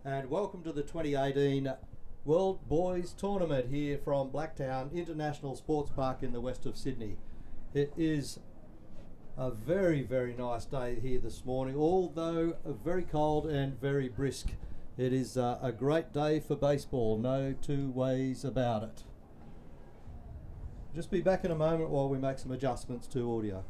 And welcome to the 2018 World Boys Tournament here from Blacktown International Sports Park in the west of Sydney. It is a very, very nice day here this morning, although very cold and very brisk. It is a great day for baseball, no two ways about it. Just be back in a moment while we make some adjustments to audio.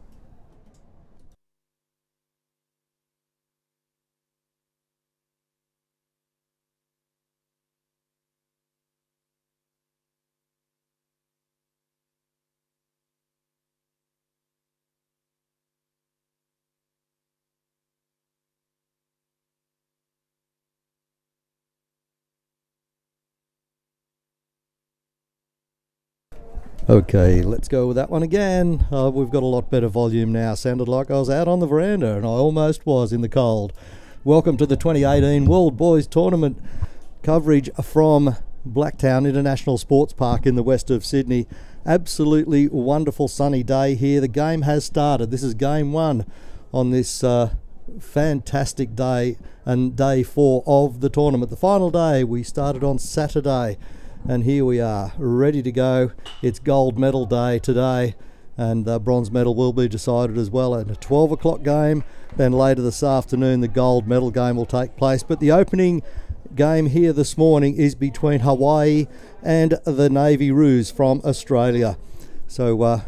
Okay, let's go with that one again. We've got a lot better volume now. Sounded like I was out on the veranda, and I almost was in the cold. Welcome to the 2018 World Boys Tournament coverage from Blacktown International Sports Park in the west of Sydney. Absolutely wonderful sunny day here. The game has started. This is game one on this fantastic day and day 4 of the tournament. The final day, we started on Saturday. And here we are, ready to go. It's gold medal day today, and the bronze medal will be decided as well at a 12 o'clock game. Then later this afternoon, the gold medal game will take place. But the opening game here this morning is between Hawaii and the Navy Roos from Australia. So,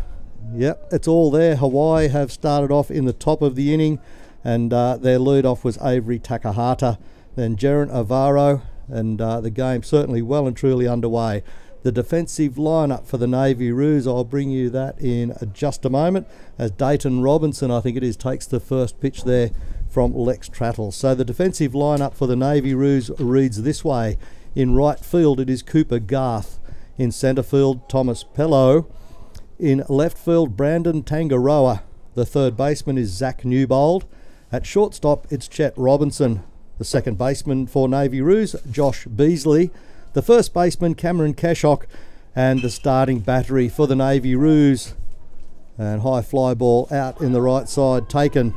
yep, it's all there. Hawaii have started off in the top of the inning, and their lead-off was Avery Takahata, then Jeren Avaro, and the game certainly well and truly underway. The defensive lineup for the Navy Roos, I'll bring you that in just a moment, as Dayton Robinson, I think it is, takes the first pitch there from Lex Trattle. So the defensive lineup for the Navy Roos reads this way. In right field it is Cooper Garth. In centre field, Thomas Pello. In left field, Brandon Tangaroa. The third baseman is Zach Newbold. At shortstop, it's Chet Robinson. The second baseman for Navy Roos, Josh Beasley. The first baseman, Cameron Keshock. And the starting battery for the Navy Roos. And high fly ball out in the right side, taken.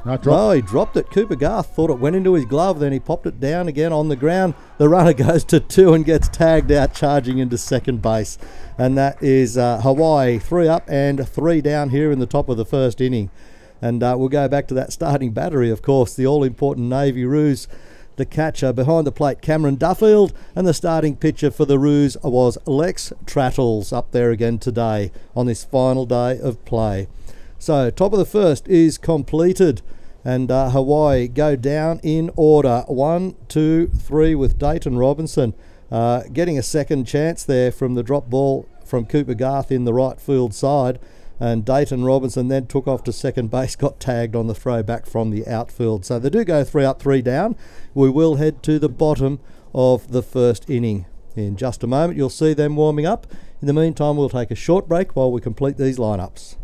No, he dropped it. Cooper Garth thought it went into his glove, then he popped it down again on the ground. The runner goes to 2 and gets tagged out, charging into second base. And that is Hawaii, 3 up and 3 down here in the top of the first inning. And we'll go back to that starting battery, of course, the all-important Navy Roos. The catcher behind the plate, Cameron Duffield, and the starting pitcher for the Roos was Lex Trattles, up there again today on this final day of play. So, top of the first is completed, and Hawaii go down in order. 1, 2, 3 with Dayton Robinson getting a second chance there from the drop ball from Cooper Garth in the right field side. And Dayton Robinson then took off to second base, got tagged on the throw back from the outfield. So they do go 3 up, 3 down. We will head to the bottom of the first inning. In just a moment, you'll see them warming up. In the meantime, we'll take a short break while we complete these lineups.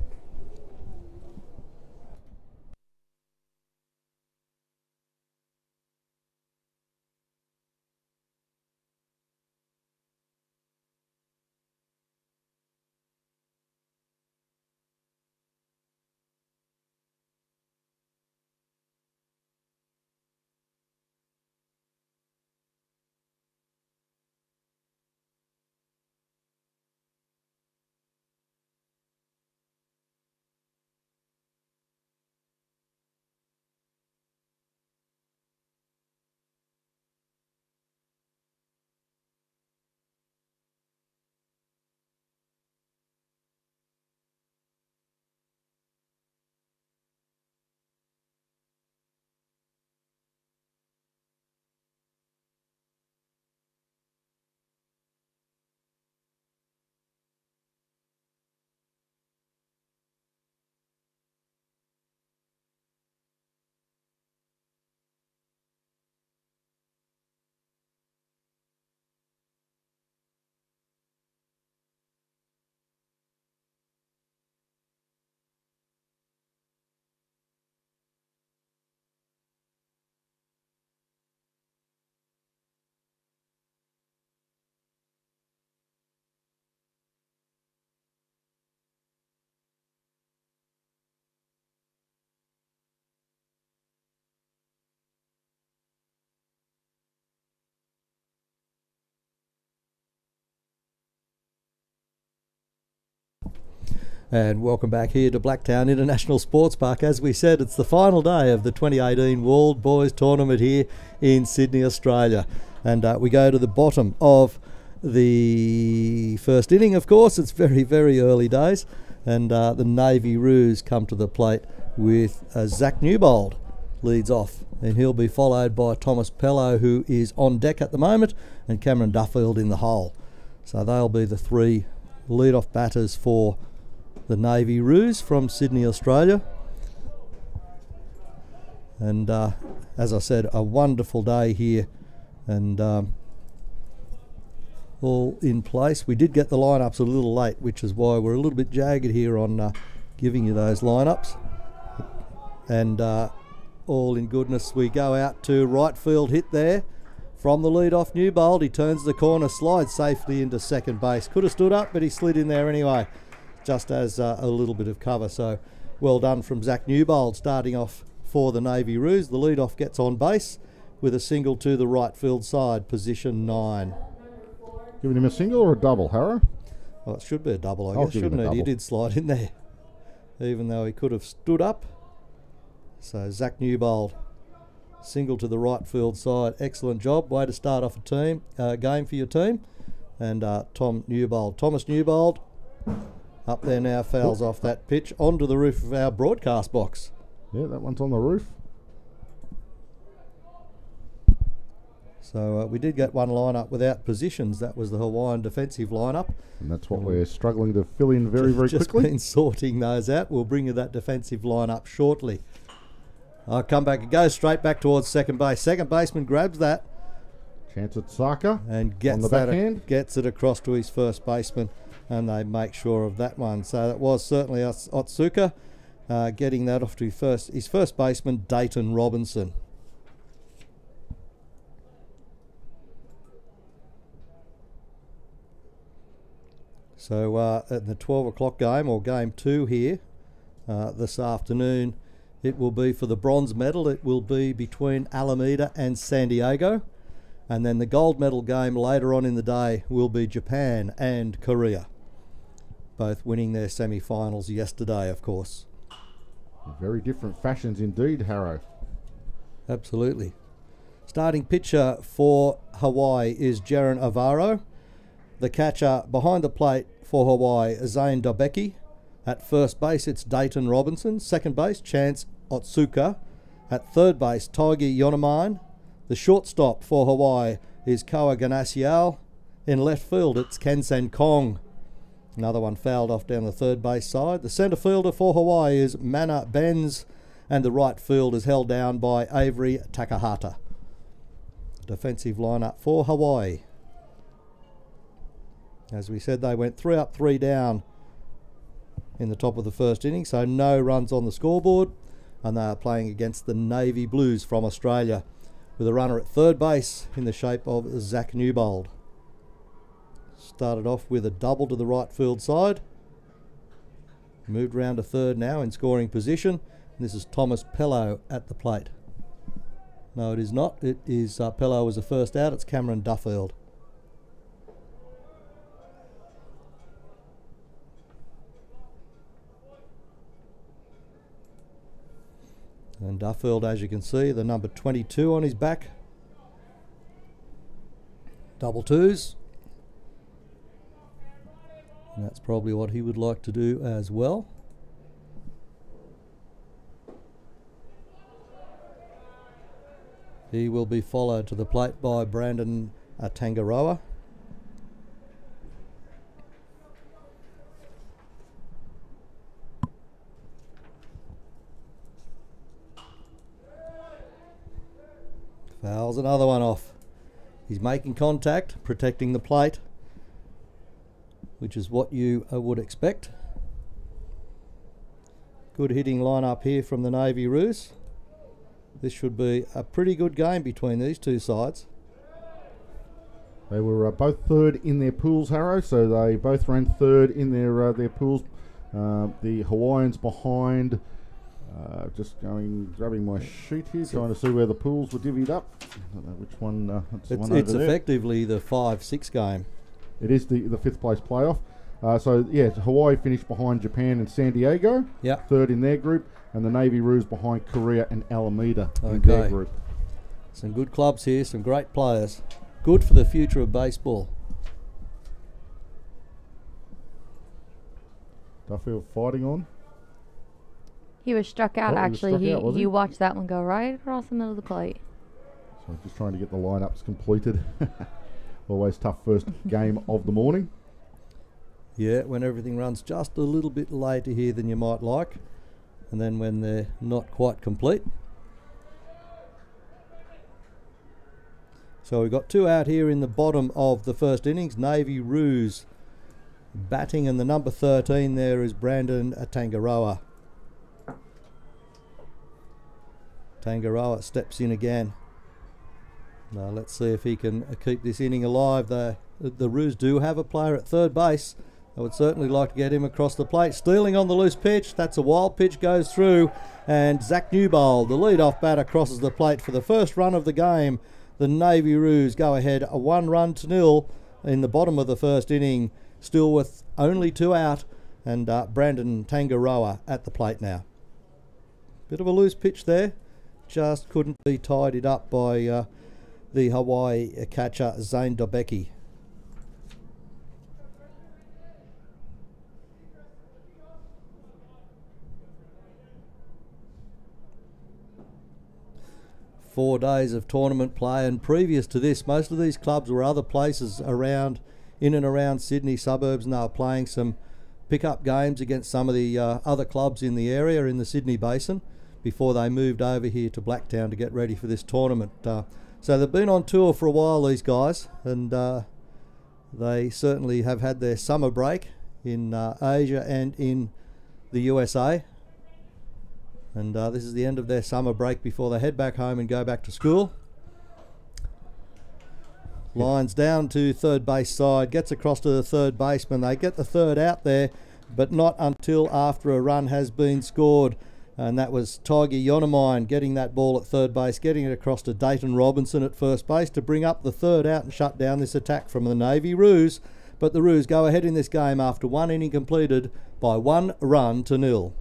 And welcome back here to Blacktown International Sports Park. As we said, it's the final day of the 2018 World Boys Tournament here in Sydney, Australia. And we go to the bottom of the first inning, of course. It's very, very early days. And the Navy Roos come to the plate with Zach Newbold leads off. And he'll be followed by Thomas Pello, who is on deck at the moment, and Cameron Duffield in the hole. So they'll be the three lead-off batters for the Navy Roos from Sydney, Australia. And as I said, a wonderful day here, and all in place. We did get the lineups a little late, which is why we're a little bit jagged here on giving you those lineups. And all in goodness, we go out to right field hit there from the lead-off Newbold. He turns the corner, slides safely into second base. Could have stood up, but he slid in there anyway, just as a little bit of cover. So well done from Zach Newbold, starting off for the Navy Roos. The lead-off gets on base with a single to the right field side, position 9. Giving him a single or a double, Harrow? Well, it should be a double, I guess, shouldn't it? He did slide in there, even though he could have stood up. So Zach Newbold, single to the right field side. Excellent job. Way to start off a game for your team. And Thomas Newbold, up there now, fouls off that pitch onto the roof of our broadcast box. Yeah, that one's on the roof. So we did get one lineup without positions. That was the Hawaiian defensive lineup. And that's what we're struggling to fill in very quickly. Just been sorting those out. We'll bring you that defensive lineup shortly. I'll come back and go straight back towards second base. Second baseman grabs that. Chance at Saka. And gets it across to his first baseman. And they make sure of that one. So that was certainly Otsuka getting that off to his first baseman, Dayton Robinson. So at the 12 o'clock game, or game 2 here this afternoon, it will be for the bronze medal. It will be between Alameda and San Diego. And then the gold medal game later on in the day will be Japan and Korea, both winning their semi-finals yesterday, of course. Very different fashions indeed, Harrow. Absolutely. Starting pitcher for Hawaii is Jaron Avaro. The catcher behind the plate for Hawaii, Zane Dobecki. At first base, it's Dayton Robinson. Second base, Chance Otsuka. At third base, Taigi Yonemine. The shortstop for Hawaii is Koa Ganasiao. In left field, it's Kensen Kong. Another one fouled off down the third base side. The centre fielder for Hawaii is Mana Benz, and the right field is held down by Avery Takahata. Defensive lineup for Hawaii. As we said, they went 3 up, 3 down in the top of the first inning, so no runs on the scoreboard, and they are playing against the Navy Blues from Australia with a runner at third base in the shape of Zach Newbold. Started off with a double to the right field side. Moved round to third now in scoring position. And this is Thomas Pello at the plate. No, it is not. It is Pello was the first out. It's Cameron Duffield. And Duffield, as you can see, the number 22 on his back. Double twos. And that's probably what he would like to do as well. He will be followed to the plate by Brandon Tangaroa. Fouls another one off. He's making contact, protecting the plate, which is what you would expect. Good hitting lineup here from the Navy Roos. This should be a pretty good game between these two sides. They were both third in their pools, Harrow, so they both ran third in their pools. The Hawaiians behind. Just grabbing my sheet here, trying to see where the pools were divvied up. I don't know which one. It's effectively the 5-6 game. It is the 5th place playoff. Hawaii finished behind Japan and San Diego, Yep. third in their group, and the Navy Roos behind Korea and Alameda in Okay. their group. Some good clubs here, some great players. Good for the future of baseball. Duffield fighting on. He was struck out, Oh, he was actually. struck out, was he? You watched that one go right across the middle of the plate. So just trying to get the lineups completed. Always tough first game of the morning. Yeah, when everything runs just a little bit later here than you might like, and then when they're not quite complete. So we've got 2 out here in the bottom of the first innings. Navy Roos batting, and the number 13 there is Brandon Tangaroa. Tangaroa steps in again. Now let's see if he can keep this inning alive. The Roos do have a player at third base. I would certainly like to get him across the plate. Stealing on the loose pitch. That's a wild pitch, goes through, and Zach Newbold, the lead-off batter, crosses the plate for the first run of the game. The Navy Roos go ahead 1-0 in the bottom of the first inning, still with only 2 out, and Brandon Tangaroa at the plate now. Bit of a loose pitch there, just couldn't be tidied up by the Hawaii catcher Zane Dobecki. Four days of tournament play, and previous to this, most of these clubs were other places around, in and around Sydney suburbs, and they were playing some pick-up games against some of the other clubs in the area in the Sydney Basin before they moved over here to Blacktown to get ready for this tournament. So they've been on tour for a while, these guys, and they certainly have had their summer break in Asia and in the USA. And this is the end of their summer break before they head back home and go back to school. Lines down to third base side, gets across to the third baseman. They get the third out there, but not until after a run has been scored. And that was Tiger Yonomine getting that ball at third base, getting it across to Dayton Robinson at first base to bring up the third out and shut down this attack from the Navy Roos. But the Roos go ahead in this game after 1 inning completed by 1-0.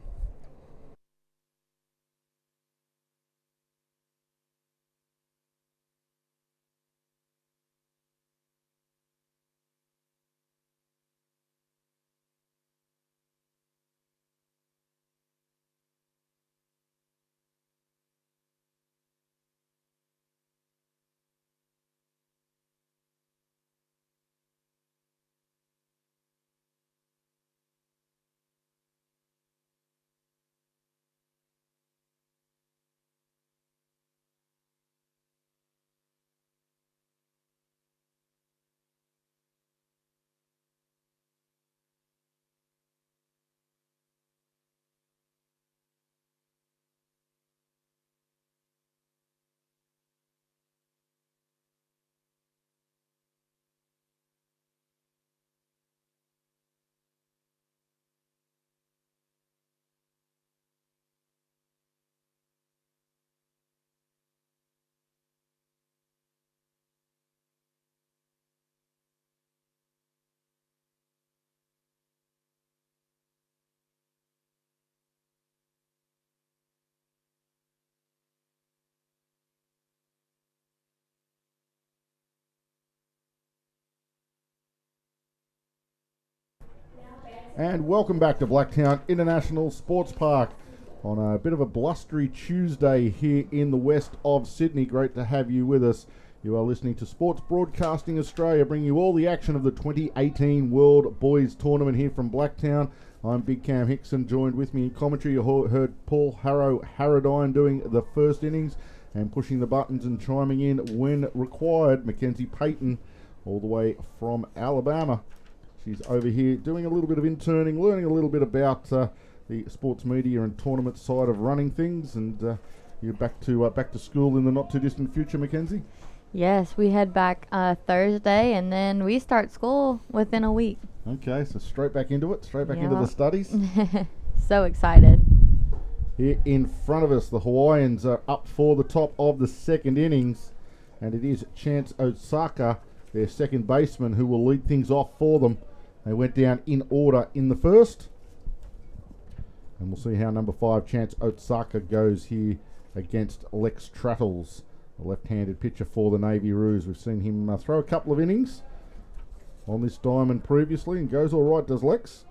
And welcome back to Blacktown International Sports Park on a bit of a blustery Tuesday here in the west of Sydney. Great to have you with us. You are listening to Sports Broadcasting Australia, bringing you all the action of the 2018 World Boys Tournament here from Blacktown. I'm Big Cam Hickson, joined with me in commentary. You heard Paul Harradine doing the first innings and pushing the buttons and chiming in when required. Mackenzie Payton, all the way from Alabama. She's over here doing a little bit of interning, learning a little bit about the sports media and tournament side of running things. And you're back to school in the not too distant future, Mackenzie. Yes, we head back Thursday, and then we start school within a week. Okay, so straight back into it, straight back into the studies. So excited. Here in front of us, the Hawaiians are up for the top of the second innings, and it is Chance Osaka, their second baseman, who will lead things off for them. They went down in order in the first. And we'll see how number 5, Chance Otsaka, goes here against Lex Trattles, the left-handed pitcher for the Navy Roos. We've seen him throw a couple of innings on this diamond previously, and goes all right, does Lex.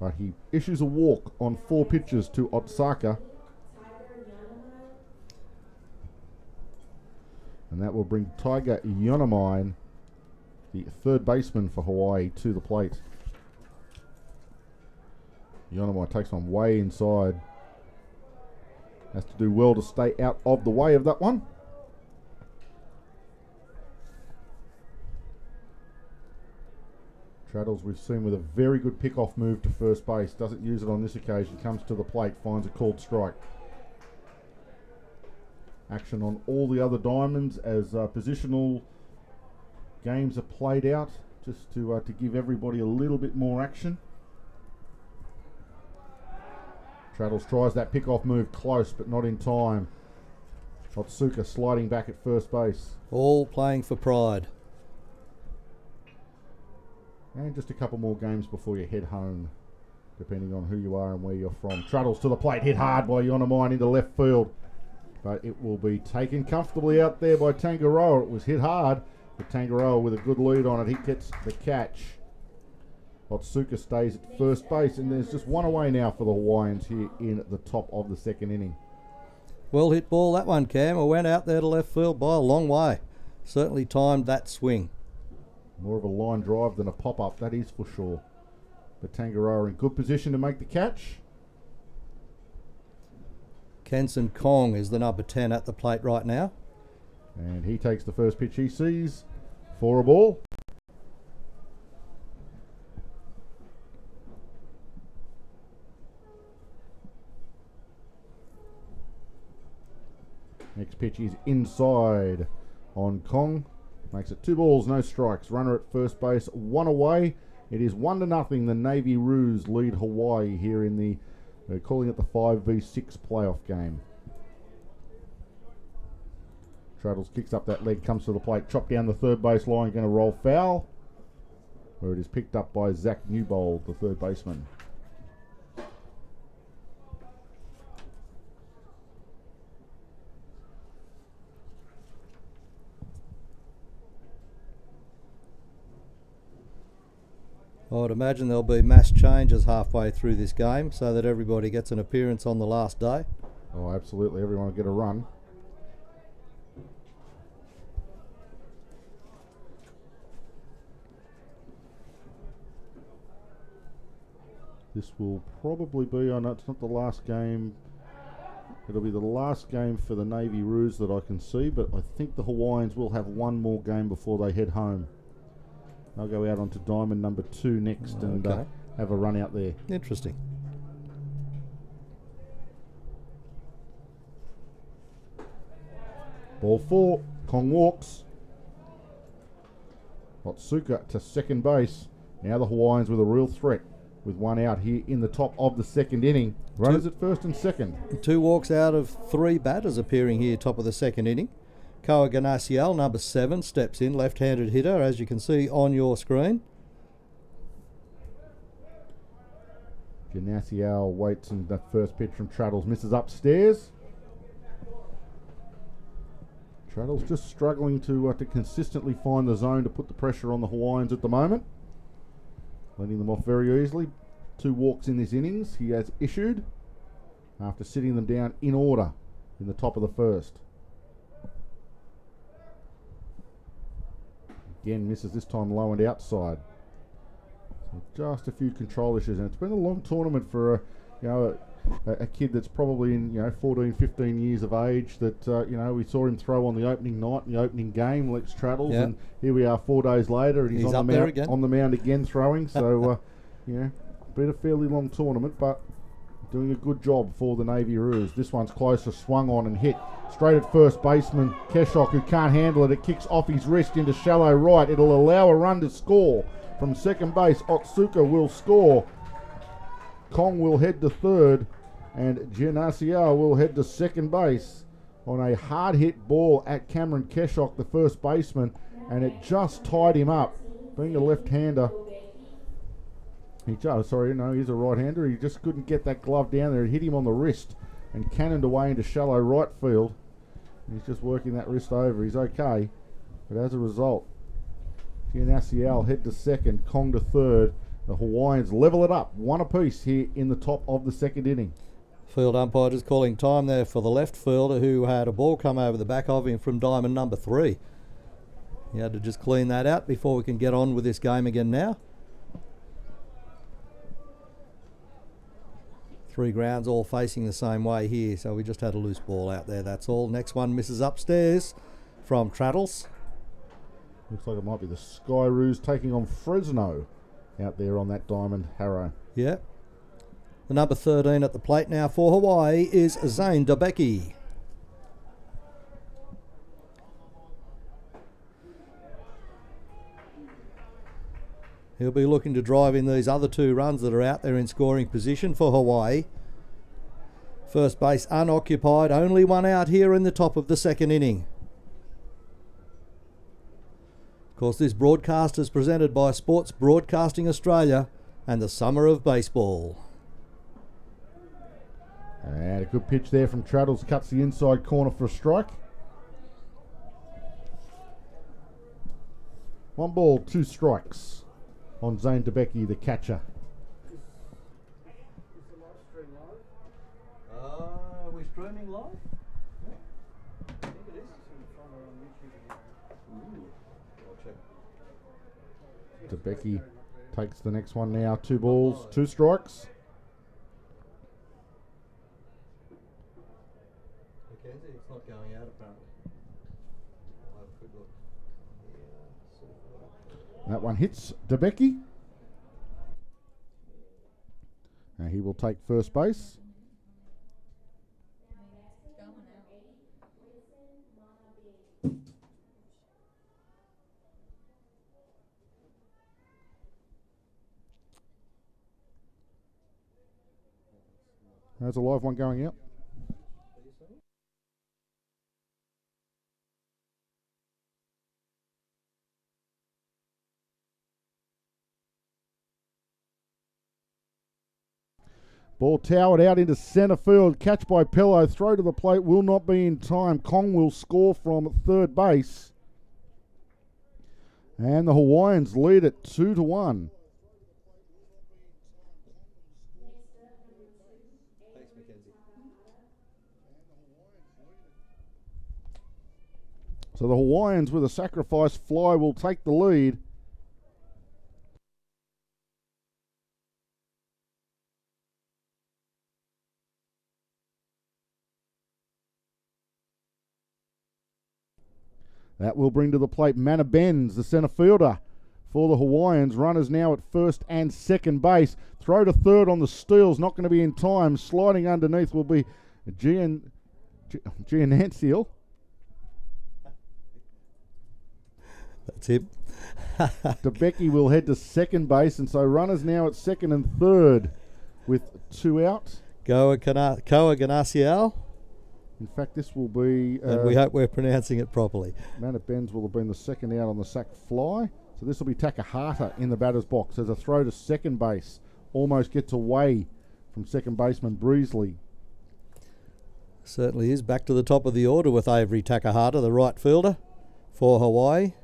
But he issues a walk on 4 pitches to Otsaka. And that will bring Tiger Yonomine, the third baseman for Hawaii, to the plate. Yonomine takes one way inside. Has to do well to stay out of the way of that one. Traddles we've seen with a very good pick-off move to first base. Doesn't use it on this occasion. Comes to the plate, finds a called strike. Action on all the other diamonds as positional games are played out, just to give everybody a little bit more action. Traddles tries that pick-off move close, but not in time. Otsuka sliding back at first base. All playing for pride. And just a couple more games before you head home, depending on who you are and where you're from. Traddles to the plate, hit hard by Yonomine into left field. But it will be taken comfortably out there by Tangaroa. It was hit hard, but Tangaroa with a good lead on it. He gets the catch. Otsuka stays at first base, and there's just one away now for the Hawaiians here in the top of the second inning. Well hit ball that one, Cam. I went out there to left field by a long way. Certainly timed that swing. More of a line drive than a pop-up, that is for sure. But Tangaroa in good position to make the catch. Kenson Kong is the number 10 at the plate right now. And he takes the first pitch he sees for a ball. Next pitch is inside on Kong. Makes it 2 balls, no strikes. Runner at first base, 1 away. It is 1-0. The Navy Roos lead Hawaii here in the, they're calling it the 5v6 playoff game. Traddles kicks up that leg, comes to the plate, chopped down the third base line, going to roll foul, where it is picked up by Zach Newbold, the third baseman. I would imagine there'll be mass changes halfway through this game so that everybody gets an appearance on the last day. Oh, absolutely. Everyone will get a run. This will probably be, I know it's not the last game, it'll be the last game for the Navy Roos that I can see, but I think the Hawaiians will have one more game before they head home. They'll go out onto diamond number 2 next and have a run out there. Interesting. Ball 4, Kong walks. Otsuka to second base. Now the Hawaiians with a real threat, with 1 out here in the top of the second inning. Runners at first and second. 2 walks out of 3 batters appearing here top of the second inning. Koa Ganasiel, number 7, steps in, left-handed hitter, as you can see on your screen. Ganasiel waits, and that first pitch from Traddles misses upstairs. Traddles just struggling to consistently find the zone to put the pressure on the Hawaiians at the moment. Letting them off very easily. 2 walks in this innings he has issued after sitting them down in order in the top of the first. Again, misses this time low and outside. So just a few control issues, and it's been a long tournament for a kid that's probably in 14, 15 years of age. That we saw him throw on the opening night in the opening game, Lex Traddles, and here we are 4 days later, and he's on the mound again throwing. So been a fairly long tournament, but doing a good job for the Navy Roos. This one's closer, swung on and hit straight at first baseman Keshok, who can't handle it. It kicks off his wrist into shallow right. It'll allow a run to score from second base. Otsuka will score. Kong will head to third, and Giannaciao will head to second base on a hard hit ball at Cameron Keshok, the first baseman, and it just tied him up being a left-hander, he's a right-hander. He just couldn't get that glove down there. It hit him on the wrist and cannoned away into shallow right field. He's just working that wrist over. He's okay, but as a result, Giannacial head to second, Kong to third. The Hawaiians level it up, one apiece here in the top of the second inning. Field umpire just calling time there for the left fielder who had a ball come over the back of him from diamond number 3. He had to just clean that out before we can get on with this game again now. 3 grounds all facing the same way here, so we just had a loose ball out there, that's all. Next one misses upstairs from Traddles. Looks like it might be the Skyroos taking on Fresno out there on that diamond harrow. Yeah. The number 13 at the plate now for Hawaii is Zane Debicki. He'll be looking to drive in these other 2 runs that are out there in scoring position for Hawaii. First base unoccupied, only one out here in the top of the second inning. Of course, this broadcast is presented by Sports Broadcasting Australia and the Summer of Baseball. And a good pitch there from Traddles, cuts the inside corner for a strike. 1 ball, 2 strikes on Zane Debicki, the catcher. Are we streaming live? I think it is. Debicki takes the next one now. 2 balls, 2 strikes. It's not going out apparently. I'll have a quick look. That one hits Debicki. Now he will take first base. There's a live one going out. Ball towered out into centre field. Catch by Pello. Throw to the plate will not be in time. Kong will score from third base. And the Hawaiians lead it 2-1. So the Hawaiians with a sacrifice fly will take the lead. That will bring to the plate Mana Benz, the centre fielder for the Hawaiians. Runners now at first and second base. Throw to third on the steals, not going to be in time. Sliding underneath will be Giannacial. That's him. Debicki will head to second base, and so runners now at second and third with 2 out. Koa Ganasial. In fact, this will be... and we hope we're pronouncing it properly. Mana Benz will have been the second out on the sack fly. So this will be Takahata in the batter's box as a throw to second base. Almost gets away from second baseman Breesley. Certainly is back to the top of the order with Avery Takahata, the right fielder for Hawaii.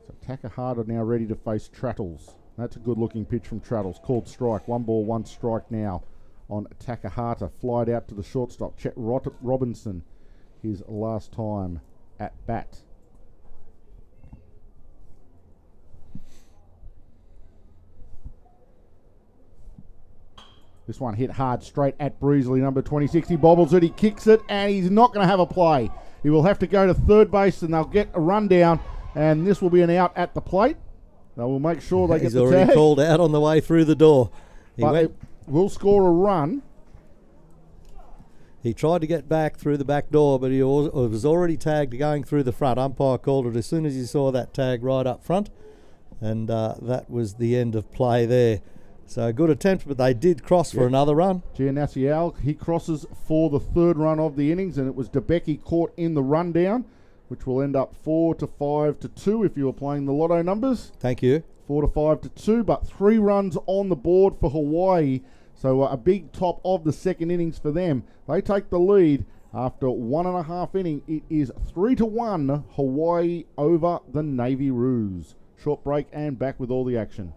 So Takahata now ready to face Trattles. That's a good looking pitch from Trattles. Called strike. 1 ball, 1 strike now on Takahata. Flied out to the shortstop. Chet Robinson, his last time at bat. This one hit hard straight at Breesley, number 26. He bobbles it, he kicks it, and he's not going to have a play. He will have to go to third base, and they'll get a run down, and this will be an out at the plate. They will make sure they get the tag. He's already called out on the way through the door. But they will score a run. He tried to get back through the back door, but he was already tagged going through the front. Umpire called it as soon as he saw that tag right up front, and that was the end of play there. So good attempt, but they did cross for Yep. another run. Giannassial, he crosses for the third run of the innings, and it was DeBecke caught in the rundown, which will end up 4 to 5 to 2 if you were playing the lotto numbers. Thank you. 4 to 5 to 2, but 3 runs on the board for Hawaii. So a big top of the second innings for them. They take the lead after 1.5 innings. It is 3 to 1 Hawaii over the Navy Roos. Short break and back with all the action.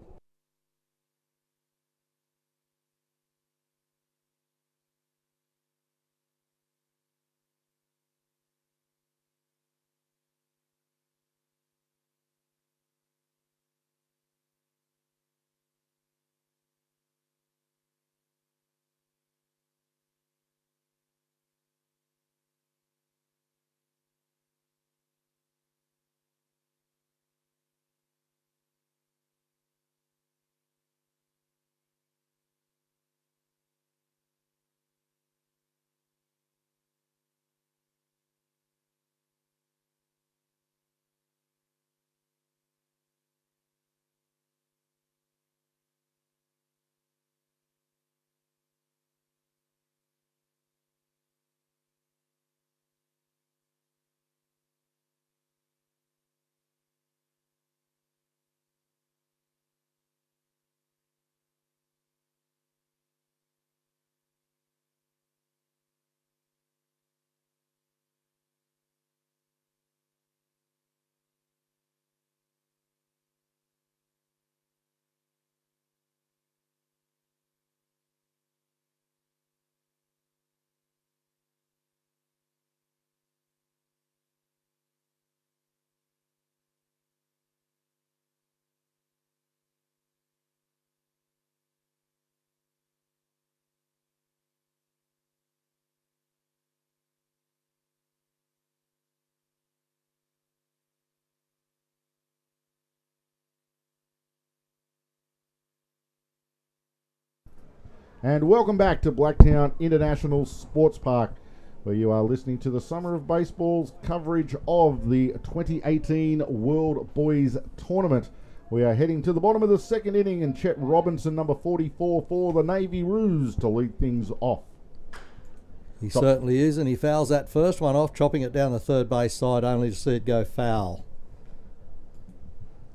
And welcome back to Blacktown International Sports Park, where you are listening to the Summer of Baseball's coverage of the 2018 World Boys Tournament. We are heading to the bottom of the second inning, and Chet Robinson, number 44 for the Navy Roos, to lead things off. He certainly is, and he fouls that first one off, chopping it down the third base side, only to see it go foul.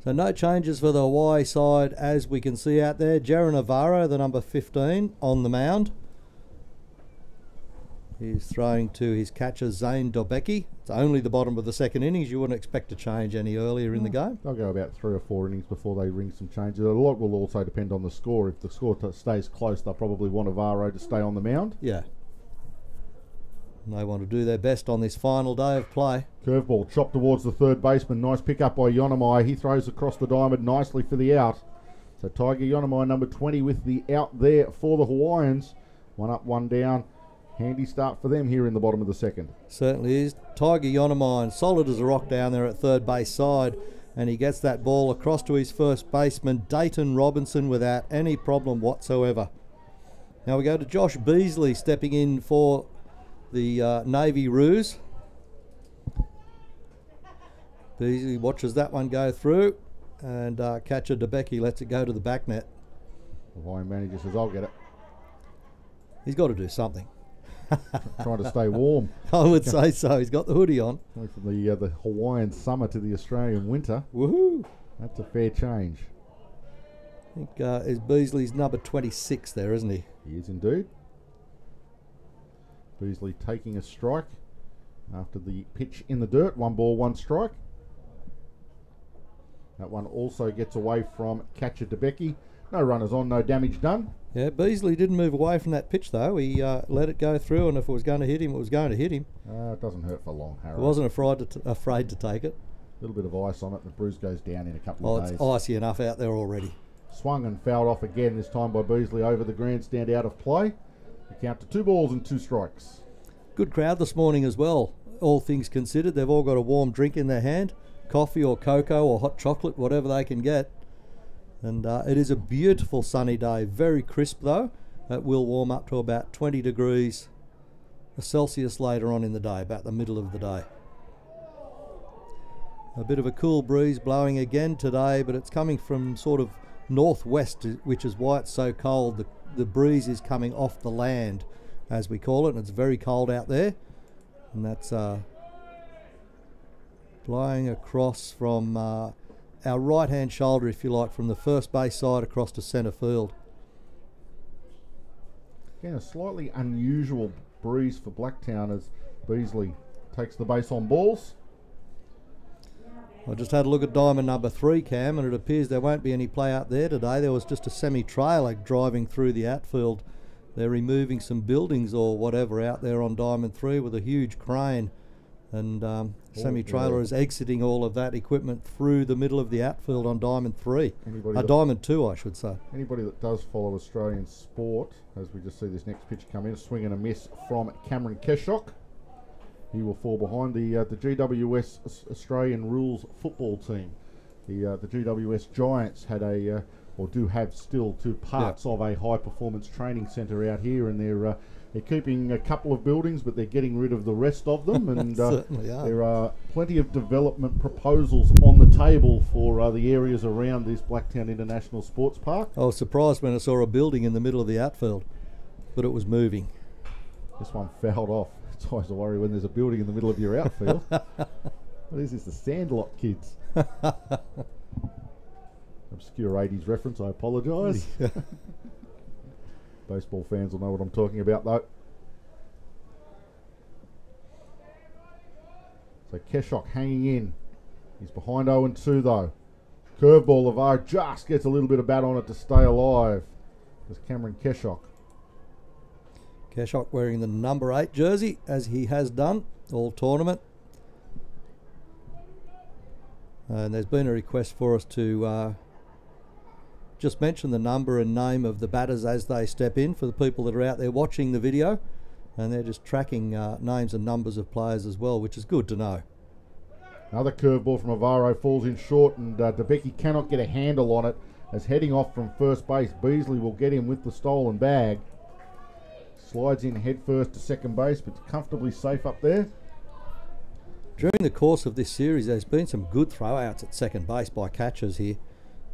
So no changes for the Hawaii side, as we can see out there. Jaron Navarro, the number 15, on the mound. He's throwing to his catcher, Zane Dobecki. It's only the bottom of the second innings. You wouldn't expect to change any earlier in the game. They'll go about 3 or 4 innings before they ring some changes. A lot will also depend on the score. If the score stays close, they'll probably want Navarro to stay on the mound. Yeah. And they want to do their best on this final day of play. Curveball chopped towards the third baseman. Nice pick up by Yonemai. He throws across the diamond nicely for the out. So Tiger Yonemai, number 20, with the out there for the Hawaiians. 1 up, 1 down. Handy start for them here in the bottom of the second. Certainly is. Tiger Yonemai, solid as a rock down there at third base side. And he gets that ball across to his first baseman, Dayton Robinson, without any problem whatsoever. Now we go to Josh Beasley stepping in for the Navy Roos. Beasley watches that one go through, and catcher DeBecke lets it go to the back net. The Hawaiian manager says, I'll get it. He's got to do something. Trying to stay warm. I would say so. He's got the hoodie on. Going from the Hawaiian summer to the Australian winter. Woohoo! That's a fair change. I think is Beasley's number 26 there, isn't he? He is indeed. Beasley taking a strike after the pitch in the dirt. 1 ball, 1 strike. That one also gets away from catcher DeBecke. No runners on, no damage done. Yeah, Beasley didn't move away from that pitch though. He let it go through, and if it was going to hit him, it was going to hit him. It doesn't hurt for long, Harry. He wasn't afraid to take it. A little bit of ice on it, and the bruise goes down in a couple of days. It's icy enough out there already. Swung and fouled off again, this time by Beasley over the grandstand, out of play. The count to 2 balls and 2 strikes. Good crowd this morning as well. All things considered, they've all got a warm drink in their hand, coffee or cocoa or hot chocolate, whatever they can get. And it is a beautiful sunny day, very crisp though. It will warm up to about 20 degrees Celsius later on in the day, about the middle of the day. A bit of a cool breeze blowing again today, but it's coming from sort of northwest, which is why it's so cold. The breeze is coming off the land, as we call it, and it's very cold out there. And that's blowing across from our right-hand shoulder, if you like, from the first base side across to centre field. Again, a slightly unusual breeze for Blacktown as Beasley takes the base on balls. I just had a look at diamond number 3, Cam, and it appears there won't be any play out there today. There was just a semi-trailer driving through the outfield. They're removing some buildings or whatever out there on diamond 3 with a huge crane, and semi-trailer is exiting all of that equipment through the middle of the outfield on diamond 3. Diamond 2, I should say. Anybody that does follow Australian sport, as we just see this next pitch come in, a swing and a miss from Cameron Keshock. He will fall behind the GWS Australian rules football team. The GWS Giants had or do have still 2 parts of a high performance training centre out here, and they're keeping a couple of buildings, but they're getting rid of the rest of them. And there are plenty of development proposals on the table for the areas around this Blacktown International Sports Park. I was surprised when I saw a building in the middle of the outfield, but it was moving. This one fouled off. It's always a worry when there's a building in the middle of your outfield. What is this, the Sandlot kids? Obscure 80s reference, I apologise. Baseball fans will know what I'm talking about though. So Keshock hanging in. He's behind 0-2 though. Curveball, LeVar just gets a little bit of bat on it to stay alive. There's Cameron Keshock. Keshock wearing the number 8 jersey, as he has done all tournament. And there's been a request for us to just mention the number and name of the batters as they step in for the people that are out there watching the video. And they're just tracking names and numbers of players as well, which is good to know. Another curveball from Avaro falls in short, and DeBecke cannot get a handle on it, as heading off from first base, Beasley will get him with the stolen bag. Slides in head first to second base, but comfortably safe up there. During the course of this series, there's been some good throwouts at second base by catchers here.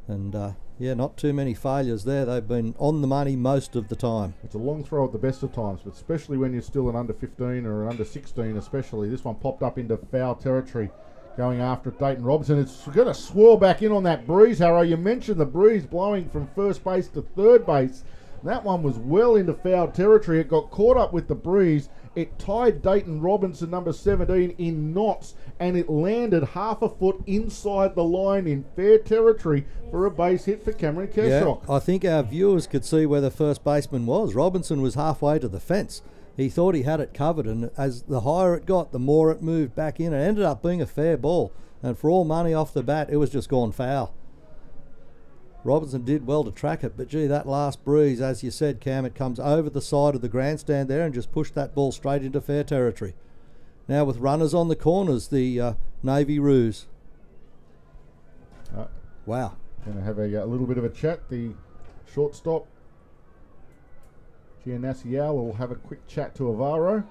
And not too many failures there. They've been on the money most of the time. It's a long throw at the best of times, but especially when you're still an under 15 or an under 16 especially. This one popped up into foul territory, going after Dayton Robinson. It's going to swirl back in on that breeze, Harrow. You mentioned the breeze blowing from first base to third base. That one was well into foul territory. It got caught up with the breeze. It tied Dayton Robinson, number 17, in knots, and it landed half a foot inside the line in fair territory for a base hit for Cameron Keshock. Yeah, I think our viewers could see where the first baseman was. Robinson was halfway to the fence. He thought he had it covered, and as the higher it got, the more it moved back in. It ended up being a fair ball, and for all money off the bat, it was just gone foul. Robinson did well to track it, but gee, that last breeze, as you said, Cam, it comes over the side of the grandstand there and just pushed that ball straight into fair territory. Now with runners on the corners, the Navy Roos. Wow. Going to have a little bit of a chat. The shortstop, Giannacial, will have a quick chat to Avaro.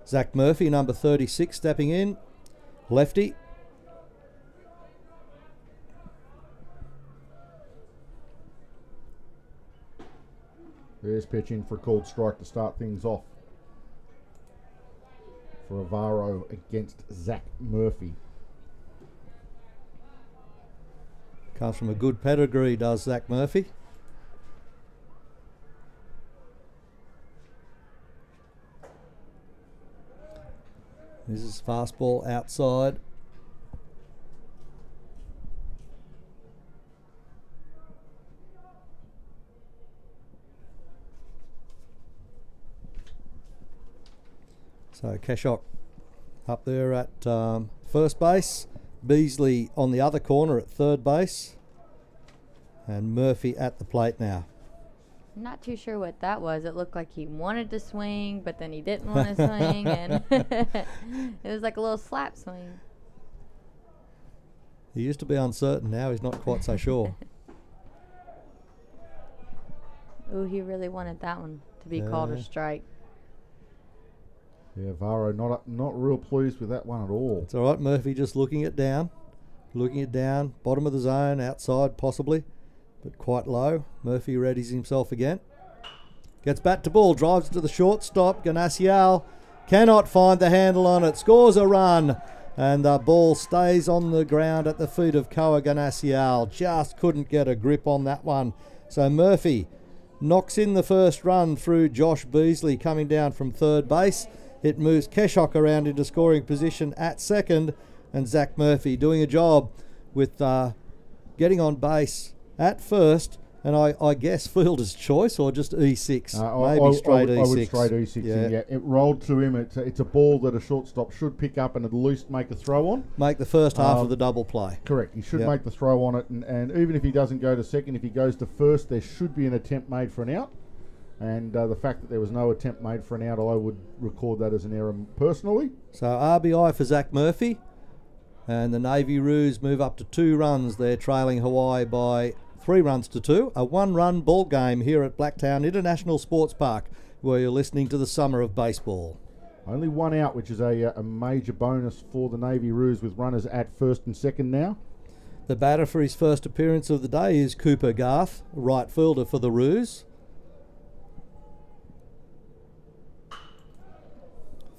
Zach Murphy, number 36, stepping in. Lefty. There's pitch in for a called strike to start things off for Avaro against Zach Murphy. Comes from a good pedigree, does Zach Murphy. This is fastball outside. So Keshock up there at first base, Beasley on the other corner at third base, and Murphy at the plate now. I'm not too sure what that was. It looked like he wanted to swing, but then he didn't want to swing, and it was like a little slap swing. He used to be uncertain. Now he's not quite so sure. Ooh, he really wanted that one to be called a strike. Yeah, Avaro not real pleased with that one at all. It's all right, Murphy just looking it down. Looking it down, bottom of the zone, outside possibly, but quite low. Murphy readies himself again. Gets bat to ball, drives it to the shortstop. Ganasial cannot find the handle on it, scores a run, and the ball stays on the ground at the feet of Koa Ganasial. Just couldn't get a grip on that one. So Murphy knocks in the first run through Josh Beasley coming down from third base. It moves Keshok around into scoring position at second, and Zach Murphy doing a job with getting on base at first, and I guess fielder's choice or just E6, maybe straight E6. I would straight E6 in, yeah. It rolled to him. It's a ball that a shortstop should pick up and at least make a throw on. Make the first half of the double play. Correct. He should make the throw on it, and even if he doesn't go to second, if he goes to first, there should be an attempt made for an out. And the fact that there was no attempt made for an out, I would record that as an error personally. So RBI for Zach Murphy. And the Navy Roos move up to 2 runs. They're trailing Hawaii by 3 runs to 2. A 1-run ball game here at Blacktown International Sports Park, where you're listening to the summer of baseball. Only 1 out, which is a major bonus for the Navy Roos, with runners at first and second now. The batter for his first appearance of the day is Cooper Garth, right fielder for the Roos.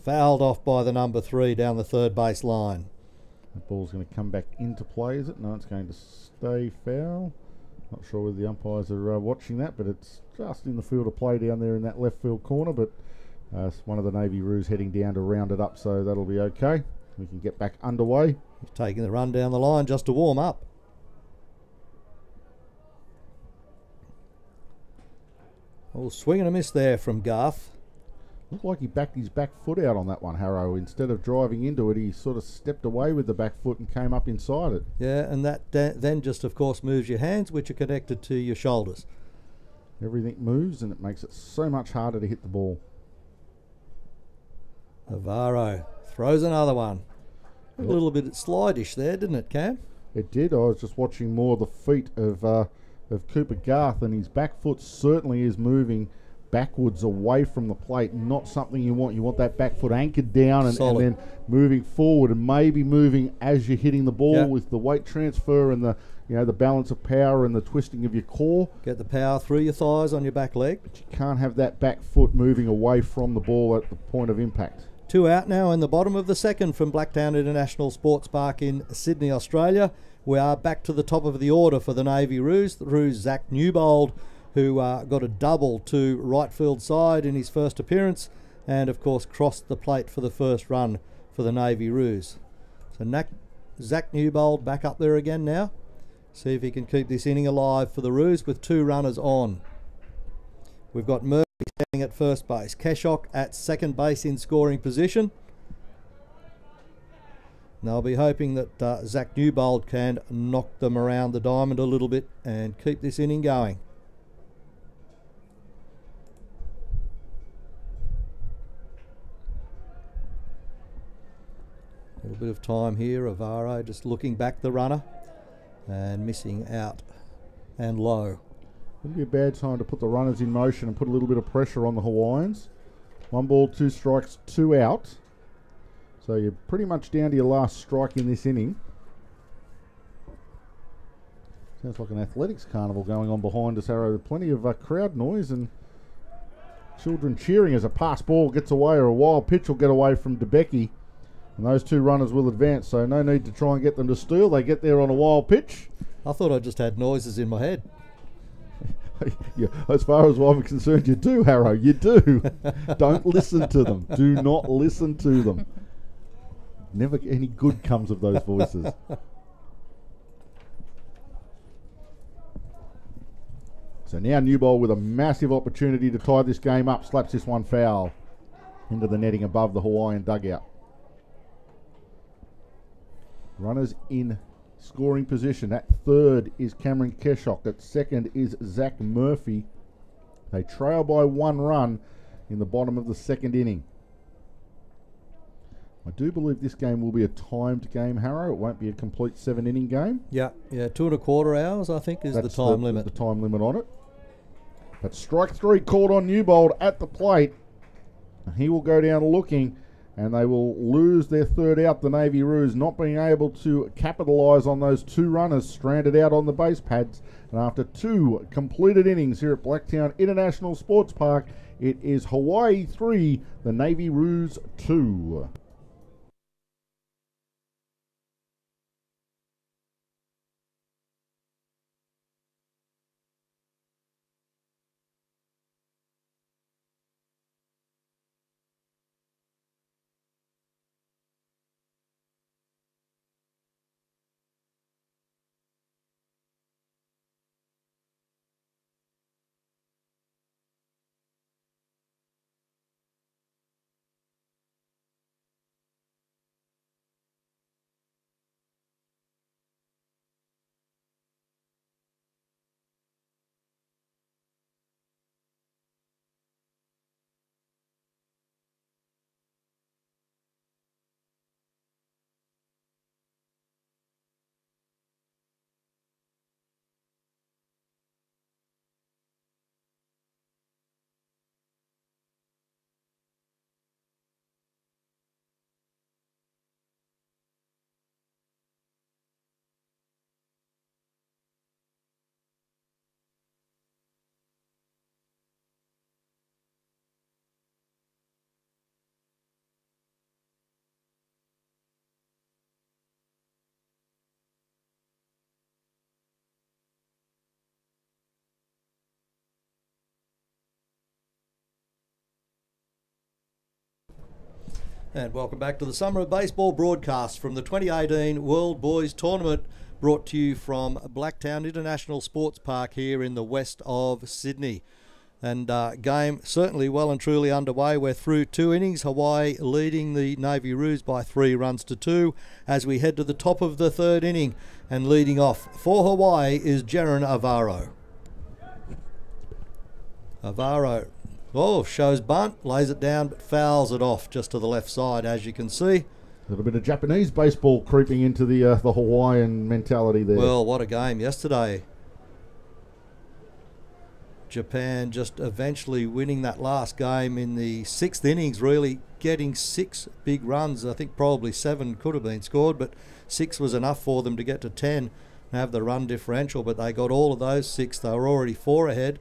Fouled off by the number 3 down the third base line. The ball's going to come back into play, is it? No, it's going to stay foul. Not sure whether the umpires are watching that, but it's just in the field of play down there in that left field corner. But it's one of the Navy Roos heading down to round it up, so that'll be okay. We can get back underway. He's taking the run down the line just to warm up. Oh, swing and a miss there from Garth. Looked like he backed his back foot out on that one, Harrow. Instead of driving into it, he sort of stepped away with the back foot and came up inside it. Yeah, and that then just, of course, moves your hands, which are connected to your shoulders. Everything moves, and it makes it so much harder to hit the ball. Navarro throws another one. A little bit slidish there, didn't it, Cam? It did. I was just watching more of the feet of Cooper Garth, and his back foot certainly is moving backwards away from the plate. Not something you want. You want that back foot anchored down and then moving forward, and maybe moving as you're hitting the ball with the weight transfer and the balance of power and the twisting of your core. Get the power through your thighs on your back leg. But you can't have that back foot moving away from the ball at the point of impact. 2 out now in the bottom of the second from Blacktown International Sports Park in Sydney, Australia. We are back to the top of the order for the Navy Roos. The Roos, Zach Newbold, who got a double to right field side in his first appearance, and of course crossed the plate for the first run for the Navy Roos. So Zach Newbold back up there again now. See if he can keep this inning alive for the Roos with 2 runners on. We've got Murphy standing at first base, Keshok at second base in scoring position. And they'll be hoping that Zach Newbold can knock them around the diamond a little bit and keep this inning going. A little bit of time here. Avaro just looking back the runner and missing out and low. Wouldn't be a bad time to put the runners in motion and put a little bit of pressure on the Hawaiians. 1 ball, 2 strikes, 2 out. So you're pretty much down to your last strike in this inning. Sounds like an athletics carnival going on behind us, Harrow. Plenty of crowd noise and children cheering as a pass ball gets away, or a wild pitch will get away from DeBecke. And those 2 runners will advance, so no need to try and get them to steal. They get there on a wild pitch. I thought I just had noises in my head. Yeah, as far as I'm concerned, you do, Harrow. You do. Don't listen to them. Do not listen to them. Never any good comes of those voices. So now Newbold with a massive opportunity to tie this game up. Slaps this one foul into the netting above the Hawaiian dugout. Runners in scoring position. At third is Cameron Keshok. At second is Zach Murphy. They trail by 1 run in the bottom of the second inning. I do believe this game will be a timed game, Harrow. It won't be a complete 7-inning game. Yeah, 2.25 hours, I think, is the time limit. The time limit on it. But strike 3 called on Newbold at the plate. And he will go down looking. and they will lose their third out, the Navy Roos, not being able to capitalise on those two runners stranded out on the base pads. And after 2 completed innings here at Blacktown International Sports Park, it is Hawaii 3, the Navy Roos 2. And welcome back to the Summer of Baseball broadcast from the 2018 World Boys Tournament, brought to you from Blacktown International Sports Park here in the west of Sydney. And game certainly well and truly underway. We're through 2 innings, Hawaii leading the Navy Roos by 3 runs to 2 as we head to the top of the 3rd inning. And leading off for Hawaii is Jaron Avaro. Avaro, shows bunt, lays it down, but fouls it off just to the left side, as you can see. A little bit of Japanese baseball creeping into the Hawaiian mentality there. Well, what a game yesterday. Japan just eventually winning that last game in the 6th innings, really getting 6 big runs. I think probably 7 could have been scored, but 6 was enough for them to get to 10 and have the run differential. But they got all of those 6. They were already 4 ahead.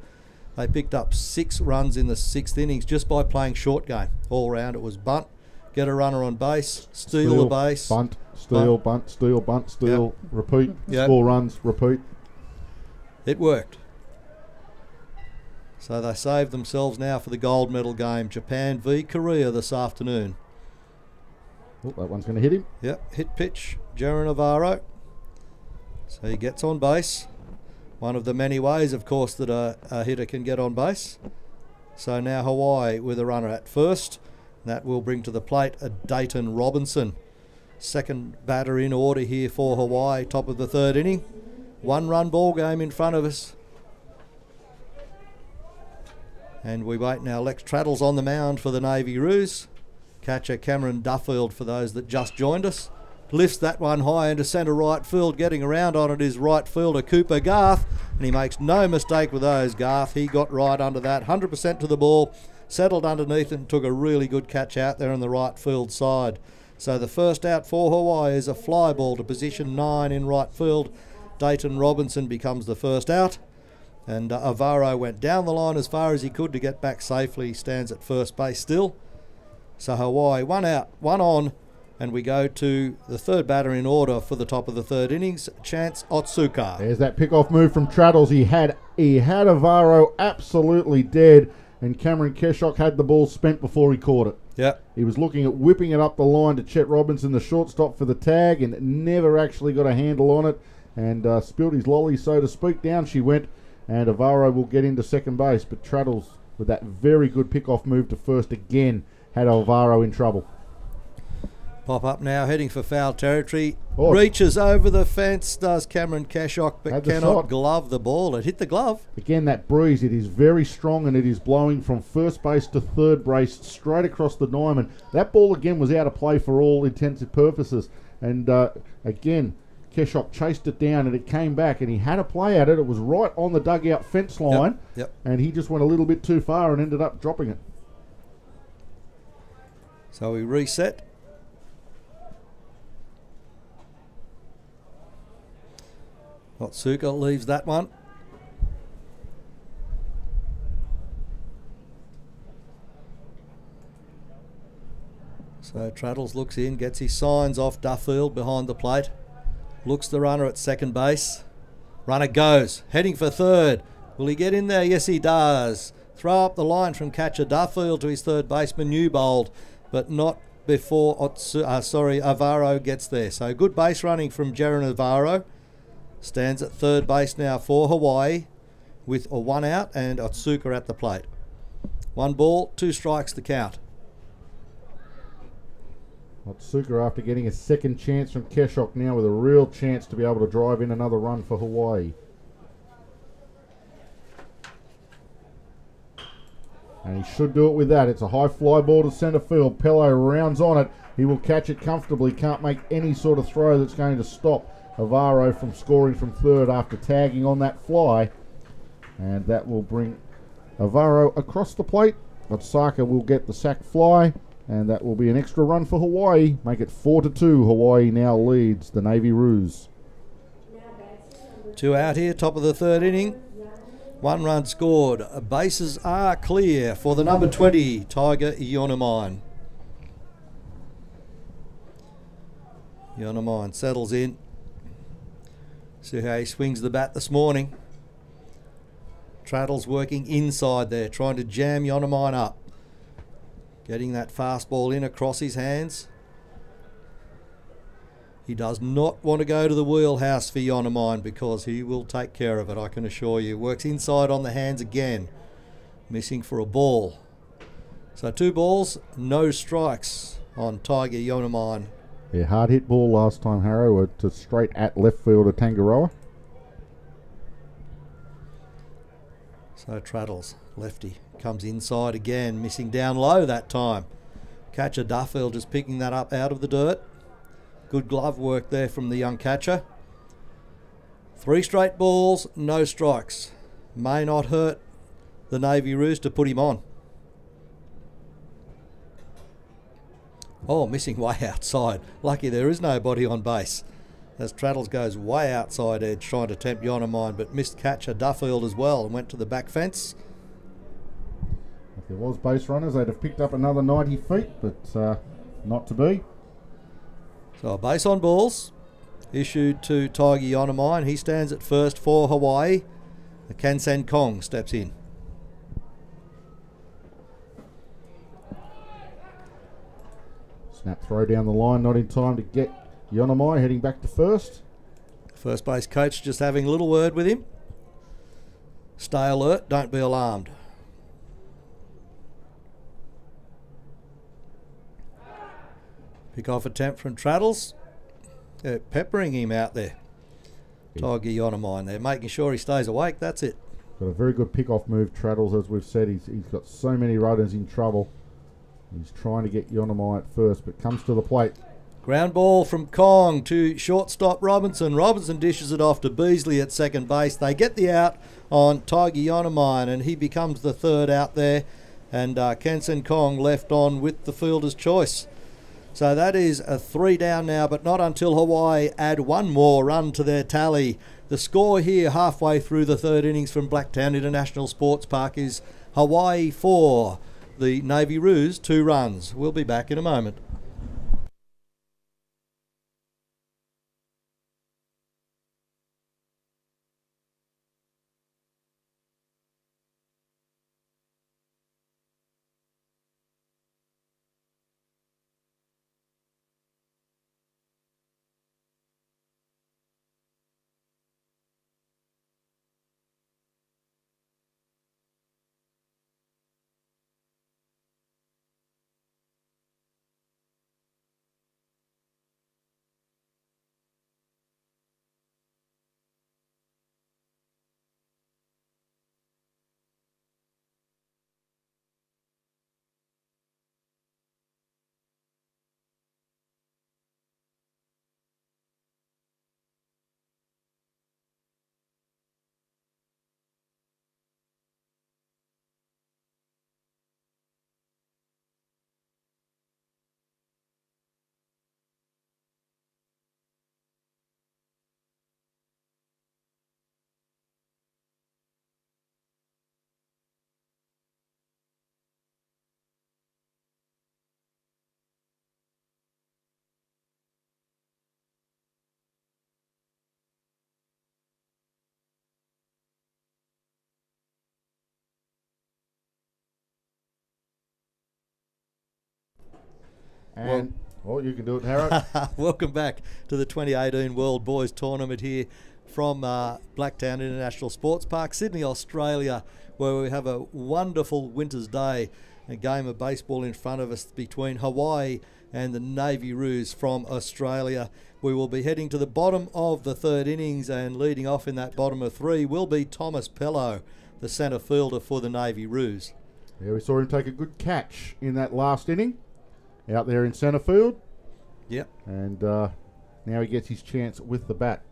They picked up 6 runs in the 6th innings just by playing short game. All round it was bunt, get a runner on base, steal the base. Bunt, steal, bunt, steal, bunt, steal, repeat, score runs, repeat. It worked. So they saved themselves now for the gold medal game. Japan v Korea this afternoon. Oh, that one's going to hit him. Yep, hit pitch, Jaron Avaro. So he gets on base. One of the many ways, of course, that a hitter can get on base. So now Hawaii with a runner at first. That will bring to the plate a Dayton Robinson. Second batter in order here for Hawaii, top of the 3rd inning. 1-run ball game in front of us. And we wait now. Lex Traddle's on the mound for the Navy Roos. Catcher Cameron Duffield, for those that just joined us, lifts that one high into centre right field. Getting around on it is right fielder Cooper Garth, and he makes no mistake with those. Garth, he got right under that, 100% to the ball, settled underneath it and took a really good catch out there on the right field side. So the first out for Hawaii is a fly ball to position 9 in right field. Dayton Robinson becomes the first out, and Avaro went down the line as far as he could to get back safely. He stands at first base still. So Hawaii 1 out, 1 on. And we go to the 3rd batter in order for the top of the 3rd innings, Chance Otsuka. There's that pick-off move from Traddles. He had Avaro absolutely dead, and Cameron Keshok had the ball spent before he caught it. Yep. He was looking at whipping it up the line to Chet Robinson, the shortstop, for the tag, and never actually got a handle on it, and spilled his lolly, so to speak. Down she went, and Avaro will get into second base, but Traddles, with that very good pick-off move to first again, had Alvaro in trouble. Pop up now, heading for foul territory. Oh. Reaches over the fence, does Cameron Keshok, but cannot glove the ball. It hit the glove. Again, that breeze, it is very strong, and it is blowing from first base to third base, straight across the diamond. That ball, again, was out of play for all intents and purposes. And, again, Keshok chased it down, and it came back, and he had a play at it. It was right on the dugout fence line, and he just went a little bit too far and ended up dropping it. So we reset. Otsuka leaves that one. So Traddles looks in, gets his signs off Duffield behind the plate. Looks the runner at second base. Runner goes, heading for third. Will he get in there? Yes, he does. Throw up the line from catcher Duffield to his third baseman Newbold, but not before Alvaro gets there. So good base running from Jaron Alvaro. Stands at third base now for Hawaii with a 1 out and Otsuka at the plate. 1 ball, 2 strikes to count. Otsuka, after getting a second chance from Keshok, now with a real chance to be able to drive in another run for Hawaii. And he should do it with that. It's a high fly ball to centre field. Pello rounds on it. He will catch it comfortably. Can't make any sort of throw that's going to stop Alvaro from scoring from third after tagging on that fly. And that will bring Alvaro across the plate. Otsuka will get the sac fly. And that will be an extra run for Hawaii. Make it 4-2. Hawaii now leads the Navy Roos. 2 out here, top of the third inning. 1 run scored. Bases are clear for the number 20, Tiger Ionomine. Ionomine settles in. See how he swings the bat this morning. Traddles working inside there, trying to jam Ionomine up. Getting that fastball in across his hands. He does not want to go to the wheelhouse for Ionomine because he will take care of it, I can assure you. Works inside on the hands again. Missing for a ball. So 2 balls, no strikes on Tiger Ionomine. Yeah, hard hit ball last time, Harrow, to straight at left fielder Tangaroa. So Traddles, lefty, comes inside again, missing down low that time. Catcher Duffield just picking that up out of the dirt. Good glove work there from the young catcher. 3 straight balls, no strikes. May not hurt the Navy Roos to put him on. Oh, missing way outside. Lucky there is nobody on base. As Traddles goes way outside edge trying to tempt Ionomine, but missed catcher Duffield as well and went to the back fence. If there was base runners, they'd have picked up another 90 feet, but not to be. So a base on balls issued to Tiger Ionomine. He stands at first for Hawaii. The Kansan Kong steps in. Snap throw down the line, not in time to get Ionomine, heading back to first. First base coach just having a little word with him. Stay alert, don't be alarmed. Pick off attempt from Traddles. They're peppering him out there. Tiger Ionomine. They're making sure he stays awake, that's it. Got a very good pick-off move, Traddles, as we've said. He's got so many runners in trouble. He's trying to get Ionomine at first, but comes to the plate. Ground ball from Kong to shortstop Robinson. Robinson dishes it off to Beasley at second base. They get the out on Tiger Ionomine, and he becomes the third out there. And Kansan Kong left on with the fielder's choice. So that is a 3 down now, but not until Hawaii add 1 more run to their tally. The score here halfway through the third innings from Blacktown International Sports Park is Hawaii 4, the Navy Roos 2 runs. We'll be back in a moment. And, you can do it, Harrow. Welcome back to the 2018 World Boys Tournament here from Blacktown International Sports Park, Sydney, Australia, where we have a wonderful winter's day, a game of baseball in front of us between Hawaii and the Navy Roos from Australia. We will be heading to the bottom of the third innings, and leading off in that bottom of three will be Thomas Pello, the centre fielder for the Navy Roos. Yeah, we saw him take a good catch in that last inning out there in centre field. Yep. And now he gets his chance with the bat.